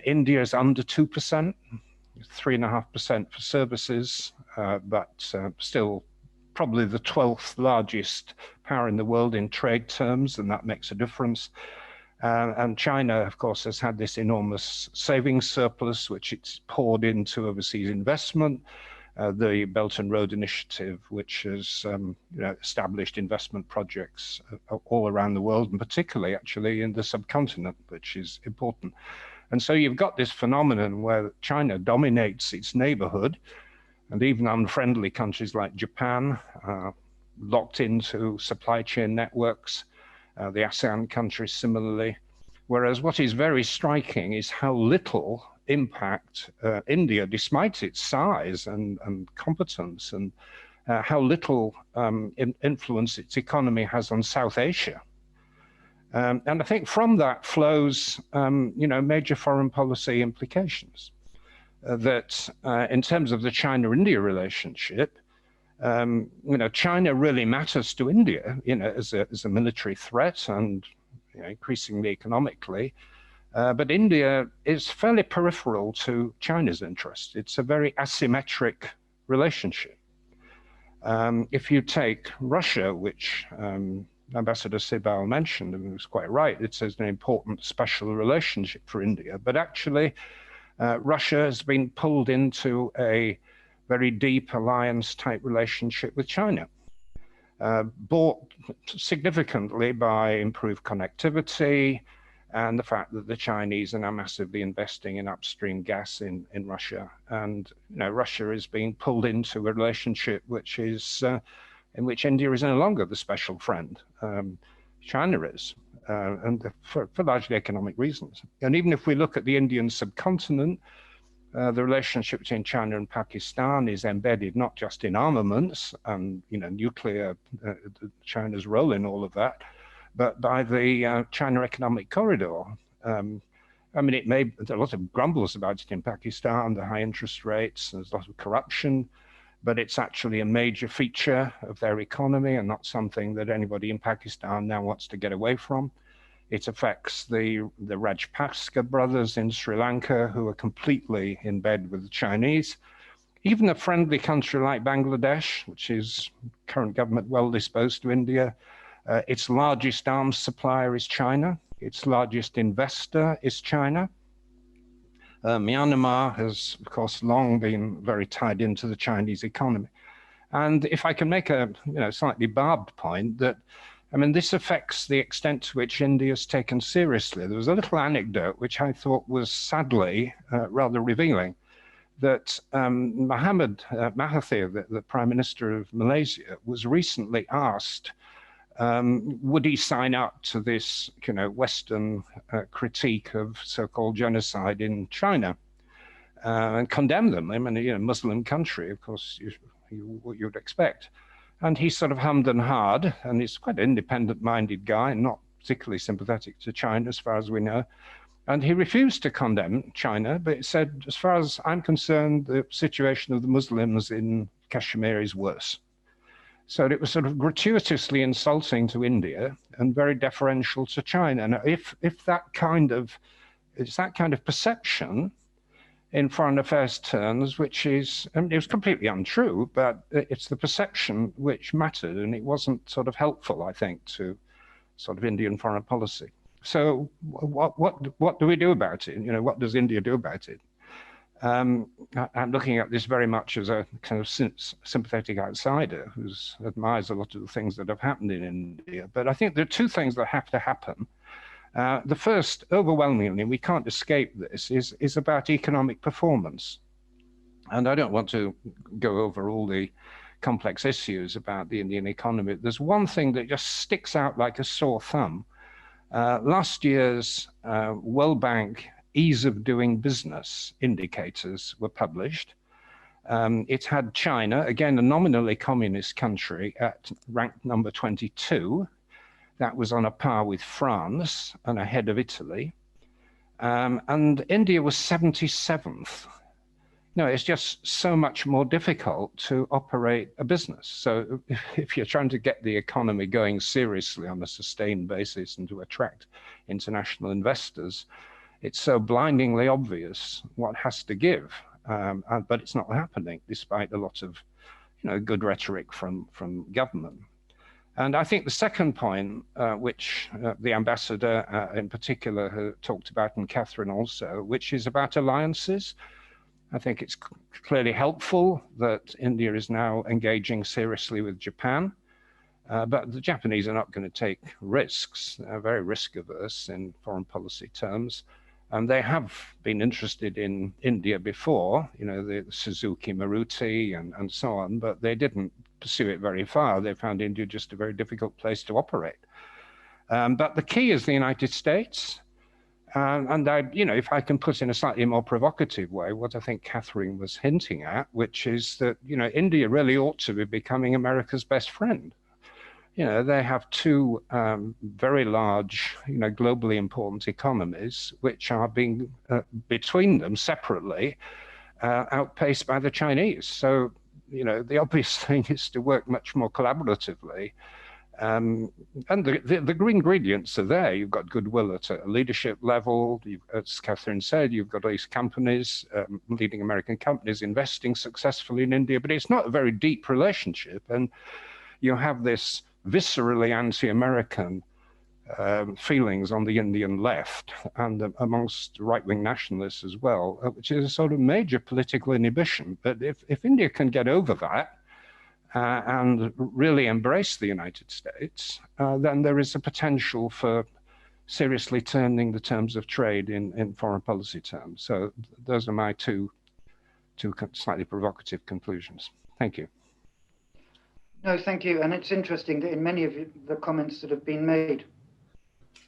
India is under 2%. 3.5% for services, but still probably the 12th largest power in the world in trade terms, and that makes a difference. And China, of course, has had this enormous savings surplus, which it's poured into overseas investment. The Belt and Road Initiative, which has established investment projects all around the world, and particularly actually in the subcontinent, which is important. And so you've got this phenomenon where China dominates its neighborhood, and even unfriendly countries like Japan locked into supply chain networks, the ASEAN countries similarly. Whereas what is very striking is how little impact India, despite its size and competence, and how little influence its economy has on South Asia. And I think from that flows, major foreign policy implications. That in terms of the China-India relationship, China really matters to India, as a military threat and increasingly economically. But India is fairly peripheral to China's interest. It's a very asymmetric relationship. If you take Russia, which Ambassador Sibal mentioned, and he was quite right, it's an important special relationship for India. But actually, Russia has been pulled into a very deep alliance type relationship with China, bought significantly by improved connectivity and the fact that the Chinese are now massively investing in upstream gas in Russia. And Russia is being pulled into a relationship which is in which India is no longer the special friend. China is, and for largely economic reasons. And even if we look at the Indian subcontinent, the relationship between China and Pakistan is embedded not just in armaments and nuclear, China's role in all of that, but by the China Economic Corridor. I mean, there are a lot of grumbles about it in Pakistan, the high interest rates, there's a lot of corruption, but it's actually a major feature of their economy and not something that anybody in Pakistan now wants to get away from. It affects the Rajapaksa brothers in Sri Lanka, who are completely in bed with the Chinese. Even a friendly country like Bangladesh, which is current government well disposed to India, its largest arms supplier is China. Its largest investor is China. Myanmar has, of course, long been very tied into the Chinese economy. And if I can make a slightly barbed point, that this affects the extent to which India is taken seriously. There was a little anecdote which I thought was sadly rather revealing, that Mohammed Mahathir, the Prime Minister of Malaysia, was recently asked, would he sign up to this Western critique of so-called genocide in China and condemn them? I mean, a Muslim country, of course, what you'd expect. And he sort of hummed and hawed, and he's quite an independent-minded guy, not particularly sympathetic to China, as far as we know. And he refused to condemn China, but he said, as far as I'm concerned, the situation of the Muslims in Kashmir is worse. So it was sort of gratuitously insulting to India and very deferential to China. And if it's that kind of perception in foreign affairs terms, which is, it was completely untrue, but it's the perception which mattered, and it wasn't sort of helpful, I think, to sort of Indian foreign policy. So what do we do about it? What does India do about it? I'm looking at this very much as a kind of sympathetic outsider who admires a lot of the things that have happened in India. But I think there are two things that have to happen. The first, overwhelmingly, we can't escape this, is about economic performance. And I don't want to go over all the complex issues about the Indian economy. There's one thing that just sticks out like a sore thumb. Last year's World Bank ease of doing business indicators were published. It had China, again, a nominally communist country, at ranked number 22. That was on a par with France and ahead of Italy. And India was 77th. No, it's just so much more difficult to operate a business. So if you're trying to get the economy going seriously on a sustained basis and to attract international investors, it's so blindingly obvious what has to give. But it's not happening, despite a lot of good rhetoric from government. And I think the second point, which the ambassador in particular talked about, and Catherine also, which is about alliances. I think it's clearly helpful that India is now engaging seriously with Japan, but the Japanese are not going to take risks. They're very risk averse in foreign policy terms. And they have been interested in India before, the Suzuki Maruti and so on, but they didn't pursue it very far. They found India just a very difficult place to operate. But the key is the United States. And if I can put in a slightly more provocative way, what I think Catherine was hinting at, which is that, India really ought to be becoming America's best friend. They have two very large, globally important economies, which are being, between them separately, outpaced by the Chinese. So, the obvious thing is to work much more collaboratively. And the green ingredients are there. You've got goodwill at a leadership level. As Catherine said, you've got these companies, leading American companies, investing successfully in India, but it's not a very deep relationship. And you have this viscerally anti-American feelings on the Indian left and amongst right-wing nationalists as well, which is a sort of major political inhibition. But if India can get over that and really embrace the United States, then there is a potential for seriously turning the terms of trade in foreign policy terms. So those are my two slightly provocative conclusions. Thank you. No, thank you. And it's interesting that in many of the comments that have been made,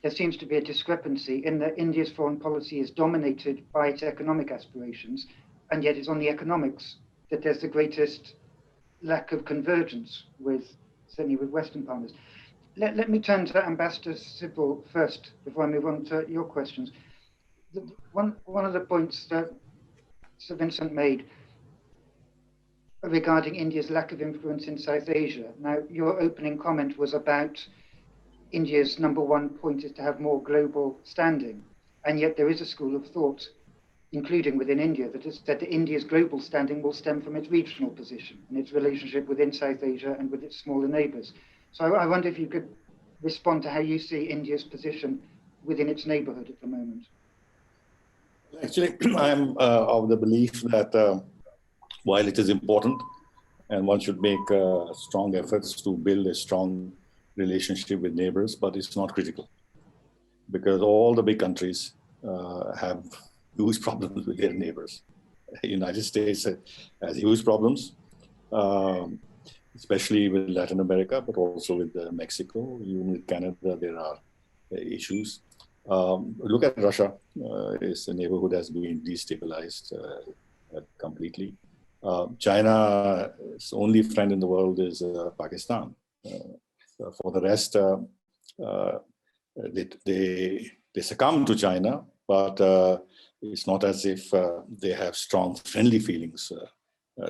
there seems to be a discrepancy in that India's foreign policy is dominated by its economic aspirations, and yet it's on the economics that there's the greatest lack of convergence certainly with Western partners. Let me turn to Ambassador Sibal first before I move on to your questions. One of the points that Sir Vincent made regarding India's lack of influence in South Asia. Now, your opening comment was about India's number one point is to have more global standing. And yet there is a school of thought, including within India, that has said that India's global standing will stem from its regional position and its relationship within South Asia and with its smaller neighbors. So I wonder if you could respond to how you see India's position within its neighborhood at the moment. Actually, I'm of the belief that while it is important and one should make strong efforts to build a strong relationship with neighbors, but it's not critical because all the big countries have huge problems with their neighbors. The United States has huge problems, especially with Latin America, but also with Mexico, even with Canada, there are issues. Look at Russia. Its neighborhood has been destabilized completely. China's only friend in the world is Pakistan. For the rest, they succumb to China, but it's not as if they have strong friendly feelings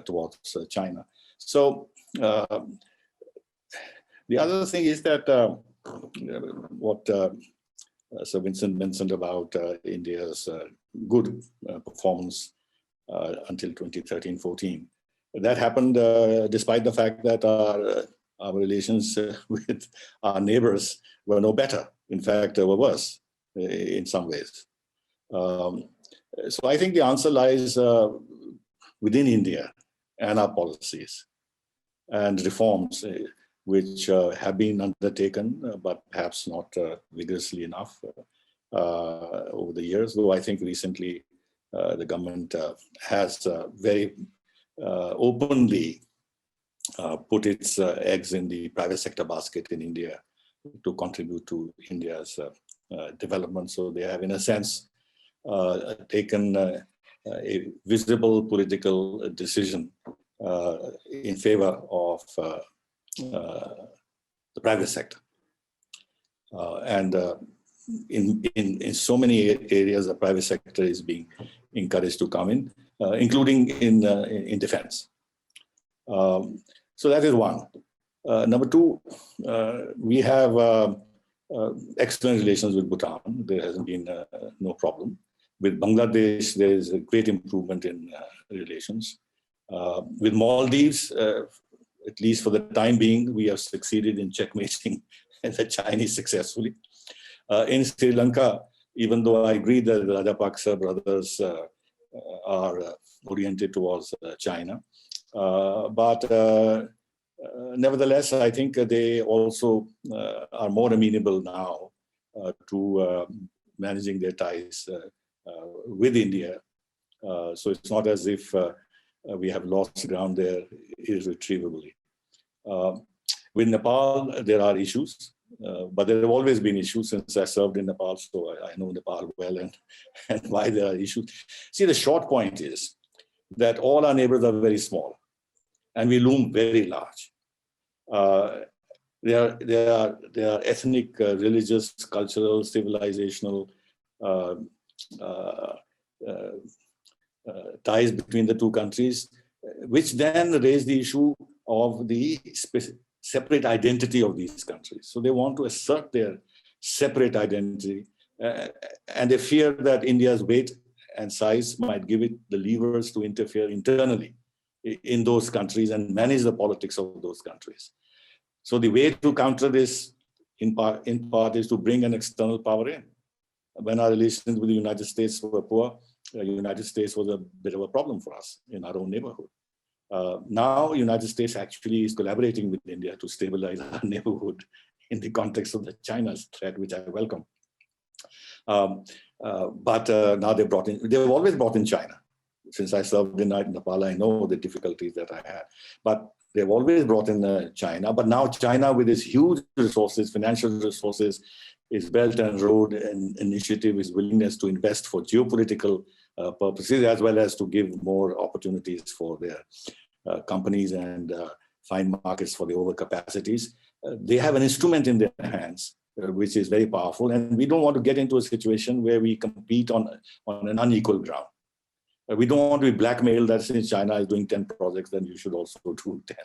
towards China. So the other thing is that what Sir Vincent mentioned about India's good performance until 2013-14. That happened despite the fact that our relations with our neighbors were no better. In fact, were worse in some ways. So I think the answer lies within India and our policies and reforms which have been undertaken, but perhaps not vigorously enough over the years. Though I think recently the government has very openly put its eggs in the private sector basket in India to contribute to India's development. So they have, in a sense, taken a visible political decision in favor of the private sector. And in so many areas, the private sector is being encouraged to come in, including in defense. So that is one. Number two, we have excellent relations with Bhutan. There hasn't been no problem. With Bangladesh, there is a great improvement in relations. With Maldives, at least for the time being, we have succeeded in checkmating the Chinese successfully. In Sri Lanka, even though I agree that the Rajapaksa brothers are oriented towards China, but nevertheless, I think they also are more amenable now to managing their ties with India. So it's not as if we have lost ground there irretrievably. With Nepal, there are issues, but there have always been issues since I served in Nepal, so I know Nepal well and why there are issues. See, the short point is that all our neighbors are very small, and we loom very large. There are ethnic, religious, cultural, civilizational ties between the two countries, which then raise the issue of the separate identity of these countries. So they want to assert their separate identity, and they fear that India's weight and size might give it the levers to interfere internally in those countries and manage the politics of those countries. So the way to counter this in part is to bring an external power in. When our relations with the United States were poor, the United States was a bit of a problem for us in our own neighborhood. Now, United States actually is collaborating with India to stabilize our neighborhood in the context of the China's threat, which I welcome. But now they've always brought in China. Since I served in Nepal, I know the difficulties that I had. But they've always brought in China. But now China, with its huge resources, financial resources, its Belt and Road and initiative, its willingness to invest for geopolitical purposes, as well as to give more opportunities for their companies and find markets for the overcapacities. They have an instrument in their hands, which is very powerful. And we don't want to get into a situation where we compete on an unequal ground. We don't want to be blackmailed that since China is doing 10 projects, then you should also do 10.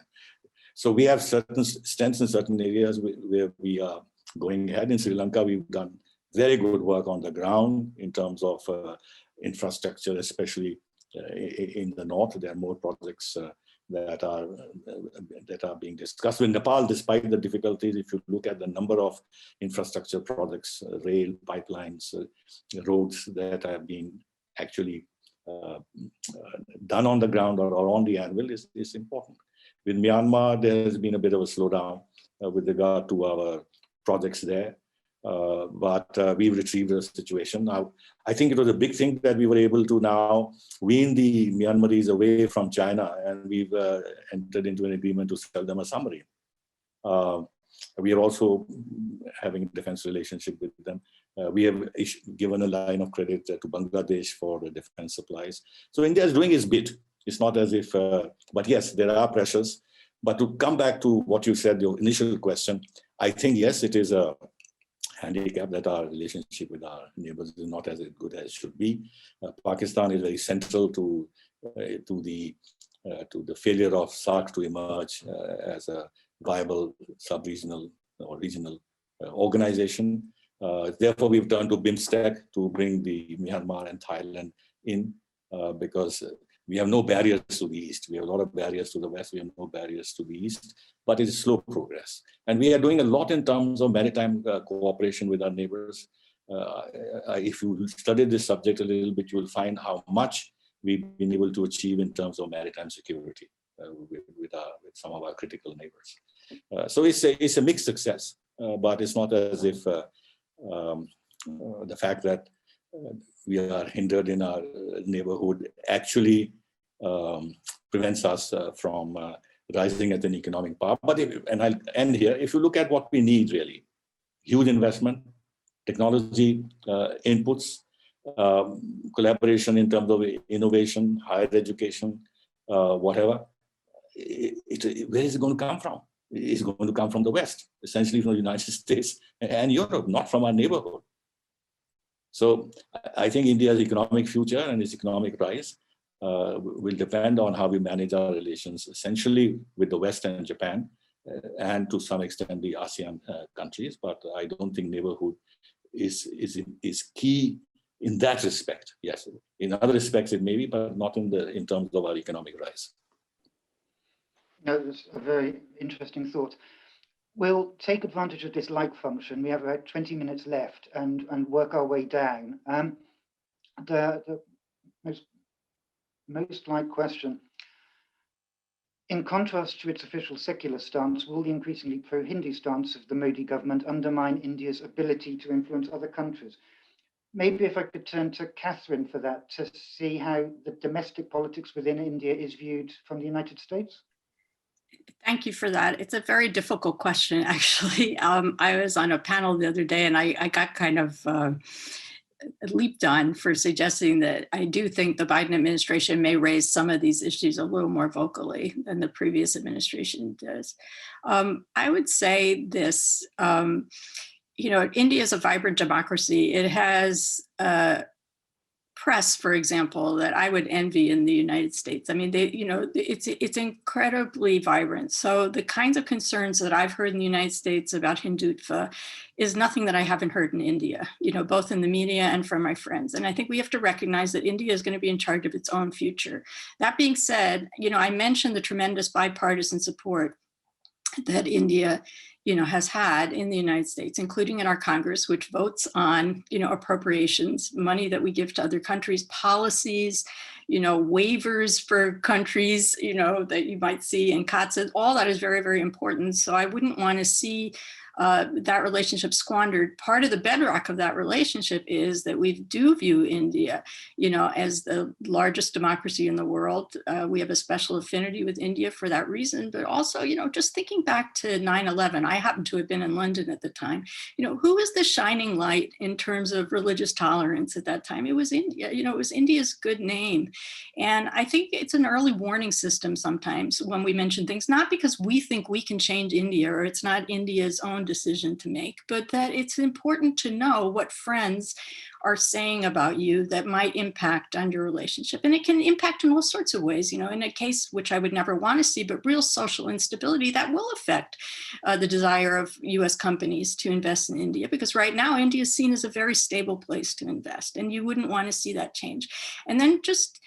So we have certain strengths in certain areas where we are going ahead. In Sri Lanka, we've done very good work on the ground in terms of infrastructure, especially in the north. There are more projects that are being discussed. In Nepal, despite the difficulties, if you look at the number of infrastructure projects, rail, pipelines, roads that have been actually done on the ground or on the anvil is important. With Myanmar, there has been a bit of a slowdown with regard to our projects there, but we retrieved the situation. Now, I think it was a big thing that we were able to now wean the Myanmaris away from China, and we've entered into an agreement to sell them a submarine. We are also having a defense relationship with them. We have given a line of credit to Bangladesh for the defense supplies. So India is doing its bit. It's not as if, but yes, there are pressures. But to come back to what you said, your initial question, I think, yes, it is a handicap that our relationship with our neighbors is not as good as it should be. Pakistan is very central to the failure of SAARC to emerge as a viable sub-regional or regional organization. Therefore, we've turned to BIMSTEC to bring the Myanmar and Thailand in because we have no barriers to the east. We have a lot of barriers to the west. We have no barriers to the east, but it is slow progress. And we are doing a lot in terms of maritime cooperation with our neighbors. If you study this subject a little bit, you will find how much we've been able to achieve in terms of maritime security with some of our critical neighbors. So it's a mixed success, but it's not as if the fact that we are hindered in our neighborhood actually prevents us from rising at an economic power. But and I'll end here. If you look at what we need, really, huge investment, technology inputs, collaboration in terms of innovation, higher education, whatever. Where is it going to come from? It's going to come from the West, essentially from the United States and Europe, not from our neighborhood. So I think India's economic future and its economic rise will depend on how we manage our relations, essentially with the West and Japan, and to some extent the ASEAN countries. But I don't think neighborhood is key in that respect. Yes, in other respects it may be, but not in terms of our economic rise. No, that's a very interesting thought. We'll take advantage of this like function. We have about 20 minutes left and work our way down. The most like question. In contrast to its official secular stance, will the increasingly pro-Hindu stance of the Modi government undermine India's ability to influence other countries? Maybe if I could turn to Catherine for that, to see how the domestic politics within India is viewed from the United States. Thank you for that. It's a very difficult question, actually. I was on a panel the other day and I got kind of leaped on for suggesting that I do think the Biden administration may raise some of these issues a little more vocally than the previous administration does. I would say this, India is a vibrant democracy. It has press, for example, that I would envy in the United States. I mean, it's incredibly vibrant. So the kinds of concerns that I've heard in the United States about Hindutva is nothing that I haven't heard in India, both in the media and from my friends. And I think we have to recognize that India is going to be in charge of its own future. That being said, I mentioned the tremendous bipartisan support. that India, has had in the United States, including in our Congress, which votes on, appropriations, money that we give to other countries, policies, waivers for countries, that you might see in COTS. All that is very, very important. So I wouldn't want to see that relationship squandered. Part of the bedrock of that relationship is that we do view India, as the largest democracy in the world. We have a special affinity with India for that reason, but also, just thinking back to 9/11, I happened to have been in London at the time. Who was the shining light in terms of religious tolerance at that time? It was India. It was India's good name. And I think it's an early warning system sometimes when we mention things, not because we think we can change India or it's not India's own decision to make, but that it's important to know what friends are saying about you that might impact on your relationship. And it can impact in all sorts of ways, in a case which I would never want to see, but real social instability that will affect the desire of US companies to invest in India, because right now India is seen as a very stable place to invest, and you wouldn't want to see that change. And then just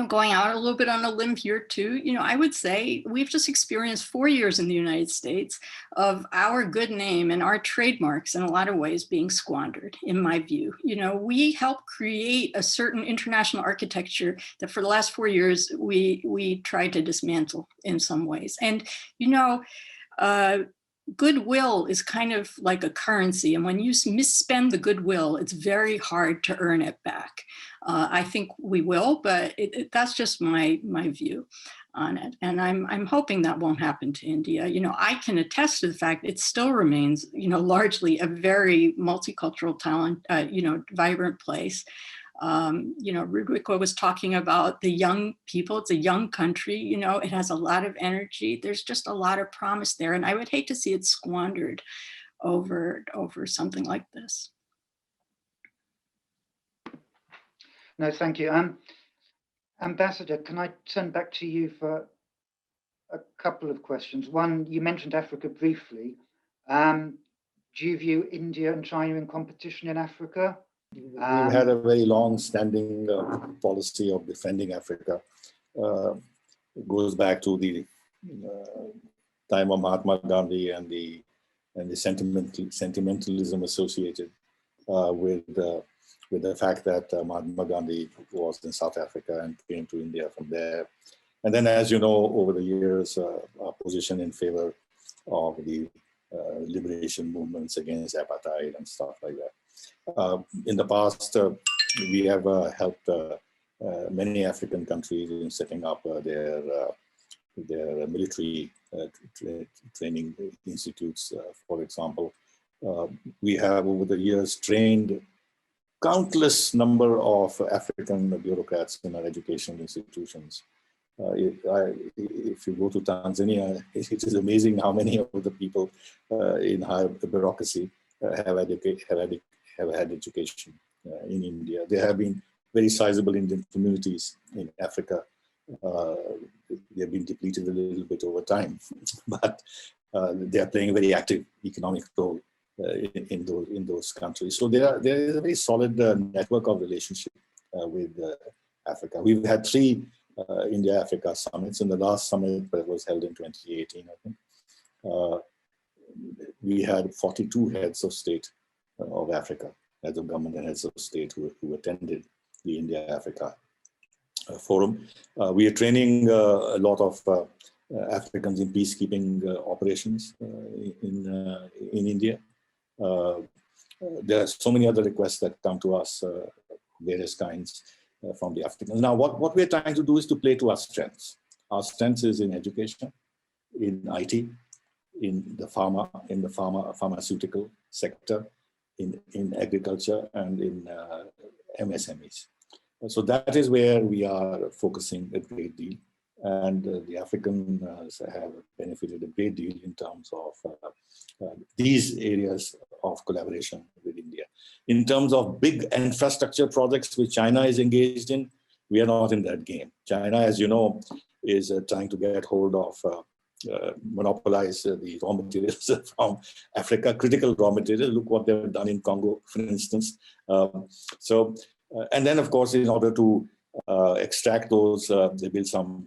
going out a little bit on a limb here too, I would say we've just experienced 4 years in the United States of our good name and our trademarks in a lot of ways being squandered, in my view. We helped create a certain international architecture that for the last 4 years, we tried to dismantle in some ways. And, goodwill is kind of like a currency. And when you misspend the goodwill, it's very hard to earn it back. I think we will, but that's just my view on it. And I'm hoping that won't happen to India. I can attest to the fact it still remains, largely a very multicultural, vibrant place. Rwitwika was talking about the young people. It's a young country, it has a lot of energy. There's just a lot of promise there. And I would hate to see it squandered over something like this. No, thank you. Ambassador, can I turn back to you for a couple of questions? One, you mentioned Africa briefly. Do you view India and China in competition in Africa? We've had a very long-standing policy of defending Africa. It goes back to the time of Mahatma Gandhi and the sentimentalism associated with the fact that Mahatma Gandhi was in South Africa and came to India from there. And then, as you know, over the years, our position in favor of the liberation movements against apartheid and stuff like that. In the past, we have helped many African countries in setting up their military training institutes, for example. We have over the years trained countless number of African bureaucrats in our educational institutions. If you go to Tanzania, it is amazing how many of the people in higher bureaucracy have had education in India. There have been very sizable Indian communities in Africa. They have been depleted a little bit over time, but they are playing a very active economic role in those countries. So there is a very solid network of relationship with Africa. We've had 3 India-Africa summits. In the last summit that was held in 2018, I think, we had 42 heads of state of Africa, heads of government and heads of state who attended the India-Africa forum. We are training a lot of Africans in peacekeeping operations in India. There are so many other requests that come to us, various kinds from the Africans. Now, what we're trying to do is to play to our strengths. Our strengths is in education, in IT, in the pharmaceutical sector, in agriculture, and in MSMEs. So that is where we are focusing a great deal. And the Africans have benefited a great deal in terms of these areas of collaboration with India. In terms of big infrastructure projects which China is engaged in, we are not in that game. China, as you know, is trying to get hold of, monopolize the raw materials from Africa, critical raw materials. Look what they've done in Congo, for instance. And then, of course, in order to extract those, they build some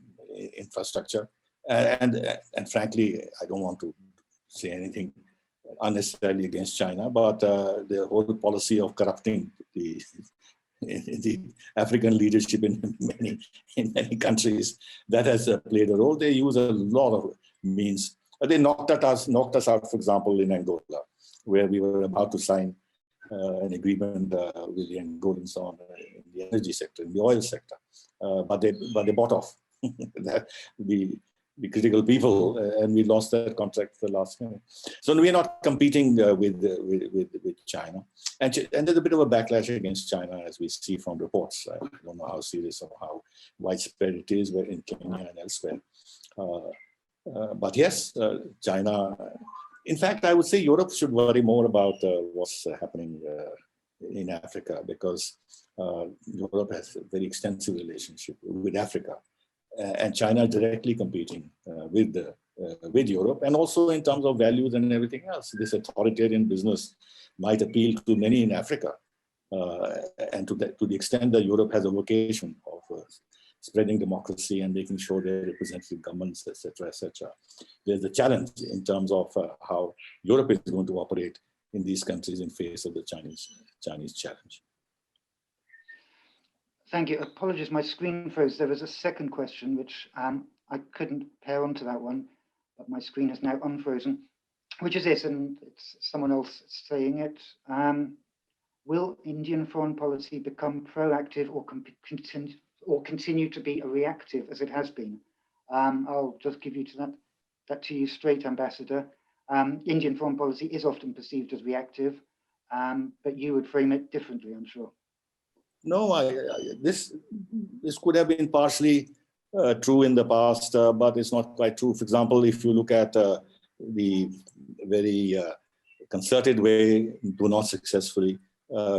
infrastructure. And frankly, I don't want to say anything unnecessarily against China, but the whole policy of corrupting the African leadership in many countries, that has played a role. They use a lot of means. They knocked us out, for example, in Angola, where we were about to sign an agreement with the Angolans on in the energy sector, in the oil sector, but they bought off the critical people, and we lost that contract the last minute. So we are not competing with China, and there's a bit of a backlash against China, as we see from reports. I don't know how serious or how widespread it is in Kenya and elsewhere. But yes, China. In fact, I would say Europe should worry more about what's happening in Africa, because Europe has a very extensive relationship with Africa, and China directly competing with Europe, and also in terms of values and everything else. This authoritarian business might appeal to many in Africa, and to the extent that Europe has a vocation of spreading democracy and making sure they're representative governments, etc., etc. There's a challenge in terms of how Europe is going to operate in these countries in face of the Chinese challenge. Thank you. Apologies, my screen froze. There was a second question which I couldn't pair onto that one, but my screen is now unfrozen, which is this, and it's someone else saying it. Will Indian foreign policy become proactive or continue to be reactive as it has been? I'll just give you that to you straight, Ambassador. Indian foreign policy is often perceived as reactive, but you would frame it differently, I'm sure. No, this could have been partially true in the past, but it's not quite true. For example, if you look at the very concerted way, though not successfully,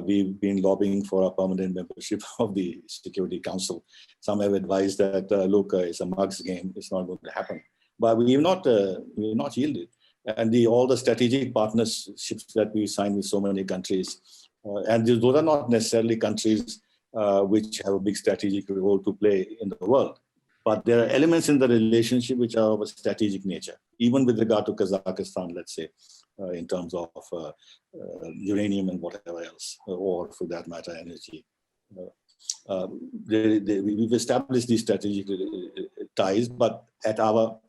we've been lobbying for a permanent membership of the Security Council. Some have advised that, look, it's a mug's game, it's not going to happen. But we've not yielded. And all the strategic partnerships that we signed with so many countries, and those are not necessarily countries which have a big strategic role to play in the world. But there are elements in the relationship which are of a strategic nature, even with regard to Kazakhstan, let's say, in terms of uranium and whatever else, or for that matter, energy. We've established these strategic ties, but at our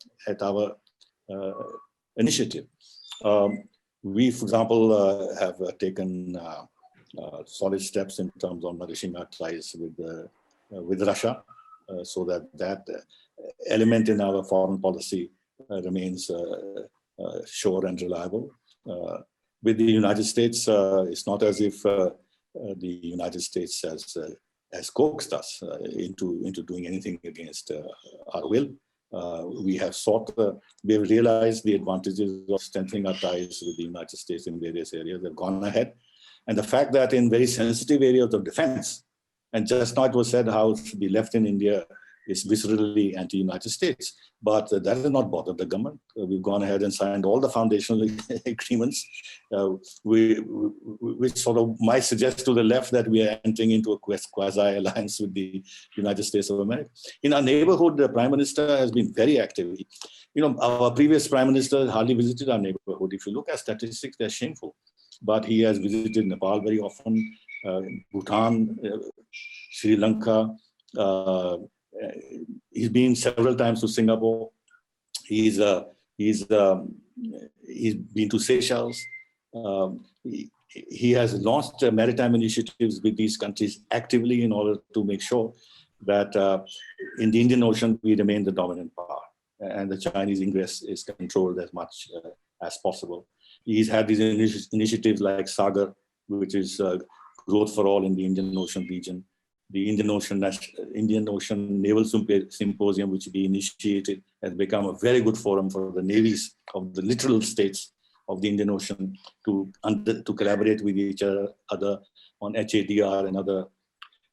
initiative. We, for example, have taken solid steps in terms of nourishing our ties with Russia, so that element in our foreign policy remains sure and reliable. With the United States, it's not as if the United States has coaxed us into doing anything against our will. We have realized the advantages of strengthening our ties with the United States in various areas. They've gone ahead. And the fact that in very sensitive areas of defense, and just now it was said how the left in India is viscerally anti-United States, but that has not bothered the government. We've gone ahead and signed all the foundational agreements, which sort of might suggest to the left that we are entering into a quasi-alliance with the United States of America. In our neighborhood, the Prime Minister has been very active. Our previous Prime Minister hardly visited our neighborhood. If you look at statistics, they're shameful. But he has visited Nepal very often, Bhutan, Sri Lanka. He's been several times to Singapore. He's been to Seychelles. He has launched maritime initiatives with these countries actively in order to make sure that in the Indian Ocean we remain the dominant power, and the Chinese ingress is controlled as much as possible. He's had these initiatives like Sagar, which is growth for all in the Indian Ocean region. The Indian Ocean Naval Symposium, which we initiated, has become a very good forum for the navies of the littoral states of the Indian Ocean to collaborate with each other on HADR and other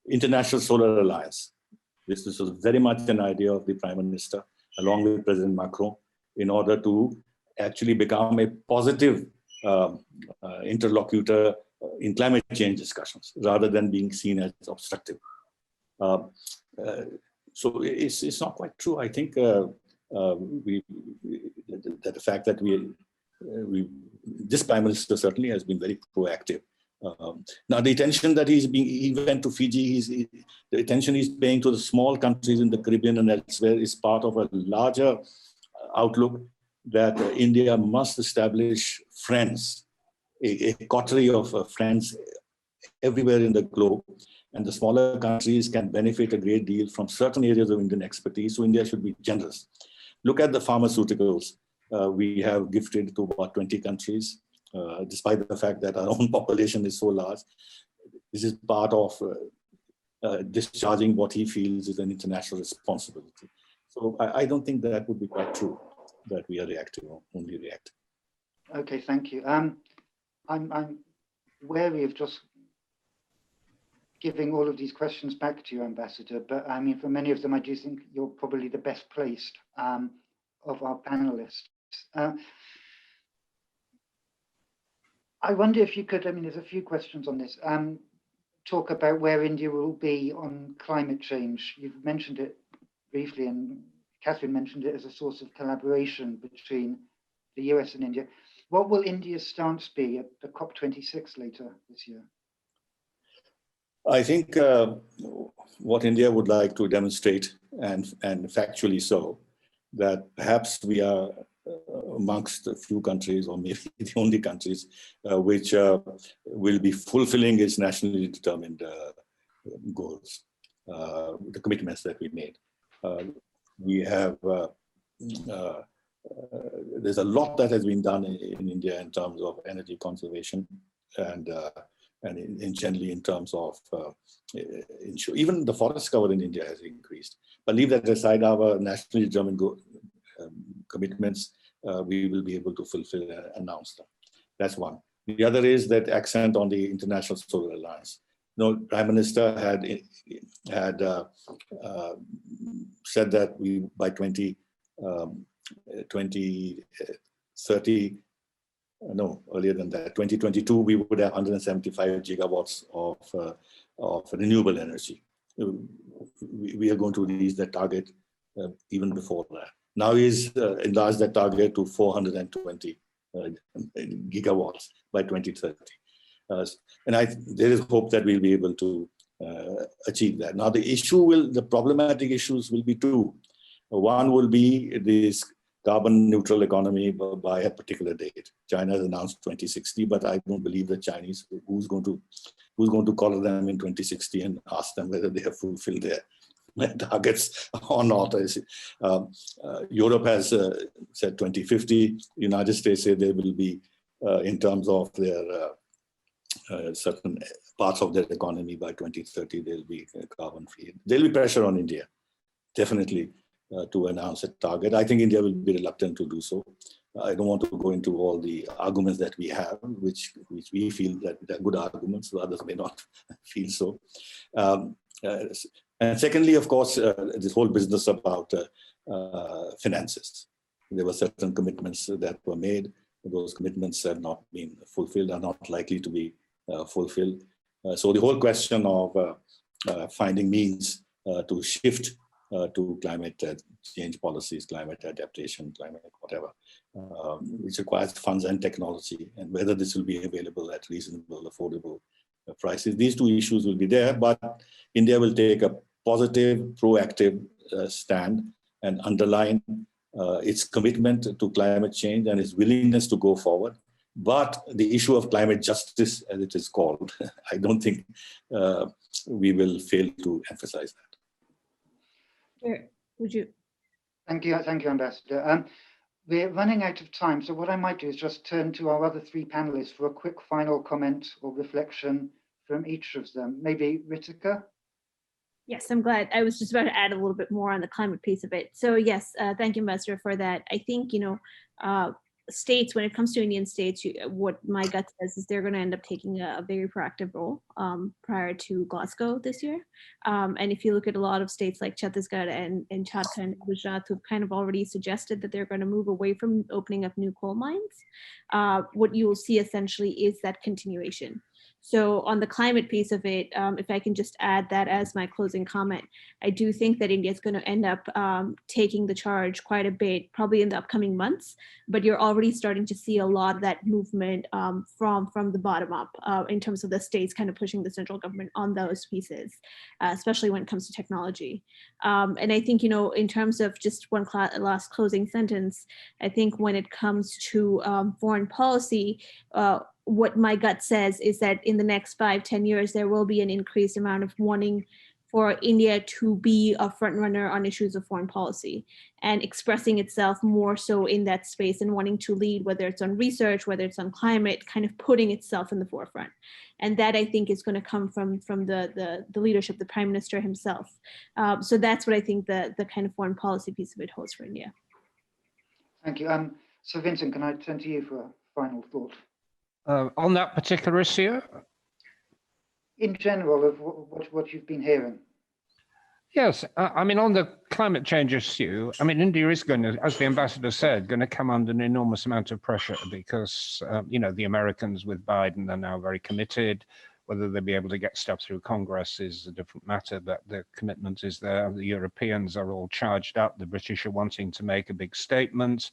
International Solar Alliance. This was very much an idea of the Prime Minister, along with President Macron, in order to actually become a positive interlocutor in climate change discussions, rather than being seen as obstructive. So it's not quite true. I think the fact that this Prime Minister certainly has been very proactive. Now, the attention that he went to Fiji, the attention he's paying to the small countries in the Caribbean and elsewhere is part of a larger outlook that India must establish friends, a coterie of friends everywhere in the globe. And the smaller countries can benefit a great deal from certain areas of Indian expertise. So India should be generous. Look at the pharmaceuticals. We have gifted to about 20 countries, despite the fact that our own population is so large. This is part of discharging what he feels is an international responsibility. So I don't think that would be quite true, that we are reactive, only reactive. Okay, thank you. I'm wary of just giving all of these questions back to you, Ambassador, but I mean, for many of them, I do think you're probably the best placed of our panelists. I wonder if you could, I mean, there's a few questions on this, talk about where India will be on climate change. You've mentioned it briefly, and Catherine mentioned it as a source of collaboration between the US and India. What will India's stance be at the COP26 later this year? I think what India would like to demonstrate, and factually so, that perhaps we are amongst a few countries, or maybe the only countries, which will be fulfilling its nationally determined goals, the commitments that we made. We have, there's a lot that has been done in India in terms of energy conservation and generally in terms of even the forest cover in India has increased. But leave that aside, our nationally determined commitments, we will be able to fulfill and announce them. That's one. The other is that accent on the International Solar Alliance. Prime Minister had said that we by 2030, no, earlier than that, 2022, we would have 175 gigawatts of renewable energy. We are going to reach that target even before that. Now he's enlarged that target to 420 gigawatts by 2030. And there is hope that we'll be able to achieve that. Now the problematic issues will be two. One will be this carbon neutral economy by a particular date. China has announced 2060, but I don't believe the Chinese, who's going to call them in 2060 and ask them whether they have fulfilled their targets or not. Europe has said 2050. United States say they will be, in terms of their certain parts of their economy by 2030, they'll be carbon free. There'll be pressure on India, definitely, to announce a target. I think India will be reluctant to do so. I don't want to go into all the arguments that we have, which we feel that they're good arguments, so others may not feel so. And secondly, of course, this whole business about finances. There were certain commitments that were made. Those commitments have not been fulfilled, are not likely to be fulfilled. So the whole question of finding means to shift to climate change policies, climate adaptation, climate whatever, which requires funds and technology, and whether this will be available at reasonable, affordable prices. These two issues will be there, but India will take a positive, proactive stand and underline its commitment to climate change and its willingness to go forward. But the issue of climate justice, as it is called, I don't think we will fail to emphasize that. Would you? Thank you, Ambassador. We're running out of time, so what I might do is just turn to our other three panelists for a quick final comment or reflection from each of them. Maybe Rwitwika? Yes, I'm glad. I was just about to add a little bit more on the climate piece of it. So yes, thank you, Ambassador, for that. I think, states, when it comes to Indian states, what my gut says is they're going to end up taking a very proactive role prior to Glasgow this year. And if you look at a lot of states like Chhattisgarh and Chatham and Gujarat, who've kind of already suggested that they're going to move away from opening up new coal mines, what you will see essentially is that continuation. So on the climate piece of it, if I can just add that as my closing comment, I do think that India is going to end up taking the charge quite a bit, probably in the upcoming months. But you're already starting to see a lot of that movement from the bottom up in terms of the states kind of pushing the central government on those pieces, especially when it comes to technology. And I think, in terms of just one last closing sentence, I think when it comes to foreign policy, what my gut says is that in the next 5-10 years, there will be an increased amount of wanting for India to be a front runner on issues of foreign policy and expressing itself more so in that space and wanting to lead, whether it's on research, whether it's on climate, kind of putting itself in the forefront. And that, I think, is going to come from the leadership, the Prime Minister himself. So that's what I think the kind of foreign policy piece of it holds for India. Thank you. So Vincent, can I turn to you for a final thought? On that particular issue? In general, of what you've been hearing. Yes, I mean, on the climate change issue, I mean, India is going to, as the ambassador said, going to come under an enormous amount of pressure because, the Americans with Biden are now very committed. Whether they'll be able to get stuff through Congress is a different matter, but the commitment is there. The Europeans are all charged up. The British are wanting to make a big statement.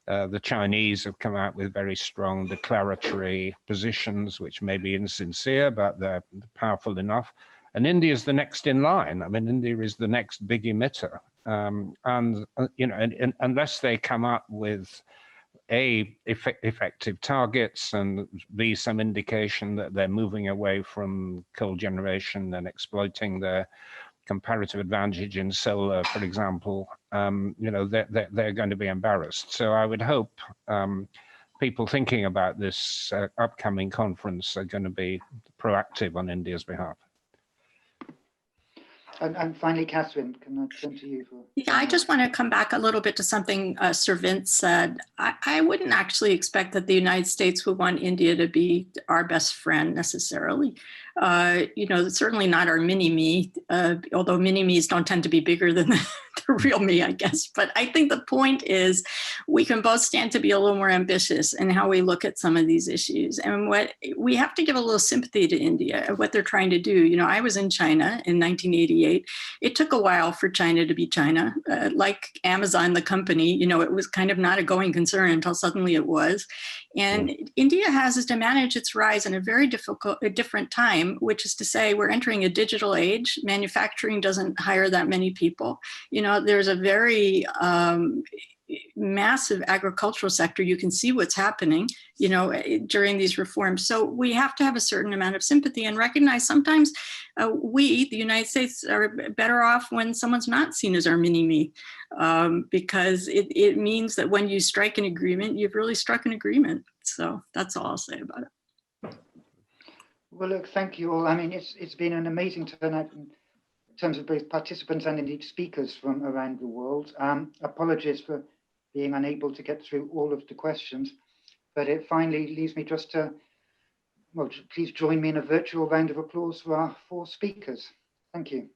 The Chinese have come out with very strong declaratory positions, which may be insincere, but they're powerful enough. And India is the next in line. I mean, India is the next big emitter. And unless they come up with effective targets and be some indication that they're moving away from coal generation and exploiting their comparative advantage in solar, for example, they're going to be embarrassed. So I would hope people thinking about this upcoming conference are going to be proactive on India's behalf. And finally, Catherine, can I turn to you for? Yeah, I just want to come back a little bit to something Sir Vince said. I wouldn't actually expect that the United States would want India to be our best friend necessarily. Certainly not our mini-me, although mini-me's don't tend to be bigger than the real me, I guess. But I think the point is we can both stand to be a little more ambitious in how we look at some of these issues. And what we have to give a little sympathy to India and what they're trying to do. I was in China in 1988. It took a while for China to be China. Like Amazon, the company, it was kind of not a going concern until suddenly it was. And India has to manage its rise in a very different time, which is to say we're entering a digital age. Manufacturing doesn't hire that many people. There's a very massive agricultural sector. You can see what's happening, during these reforms. So we have to have a certain amount of sympathy and recognize sometimes we, the United States, are better off when someone's not seen as our mini-me, because it means that when you strike an agreement, you've really struck an agreement. So that's all I'll say about it. Well, look, thank you all. I mean, it's been an amazing turnout in terms of both participants and indeed speakers from around the world. Apologies for being unable to get through all of the questions, but it finally leaves me just to, please join me in a virtual round of applause for our 4 speakers. Thank you.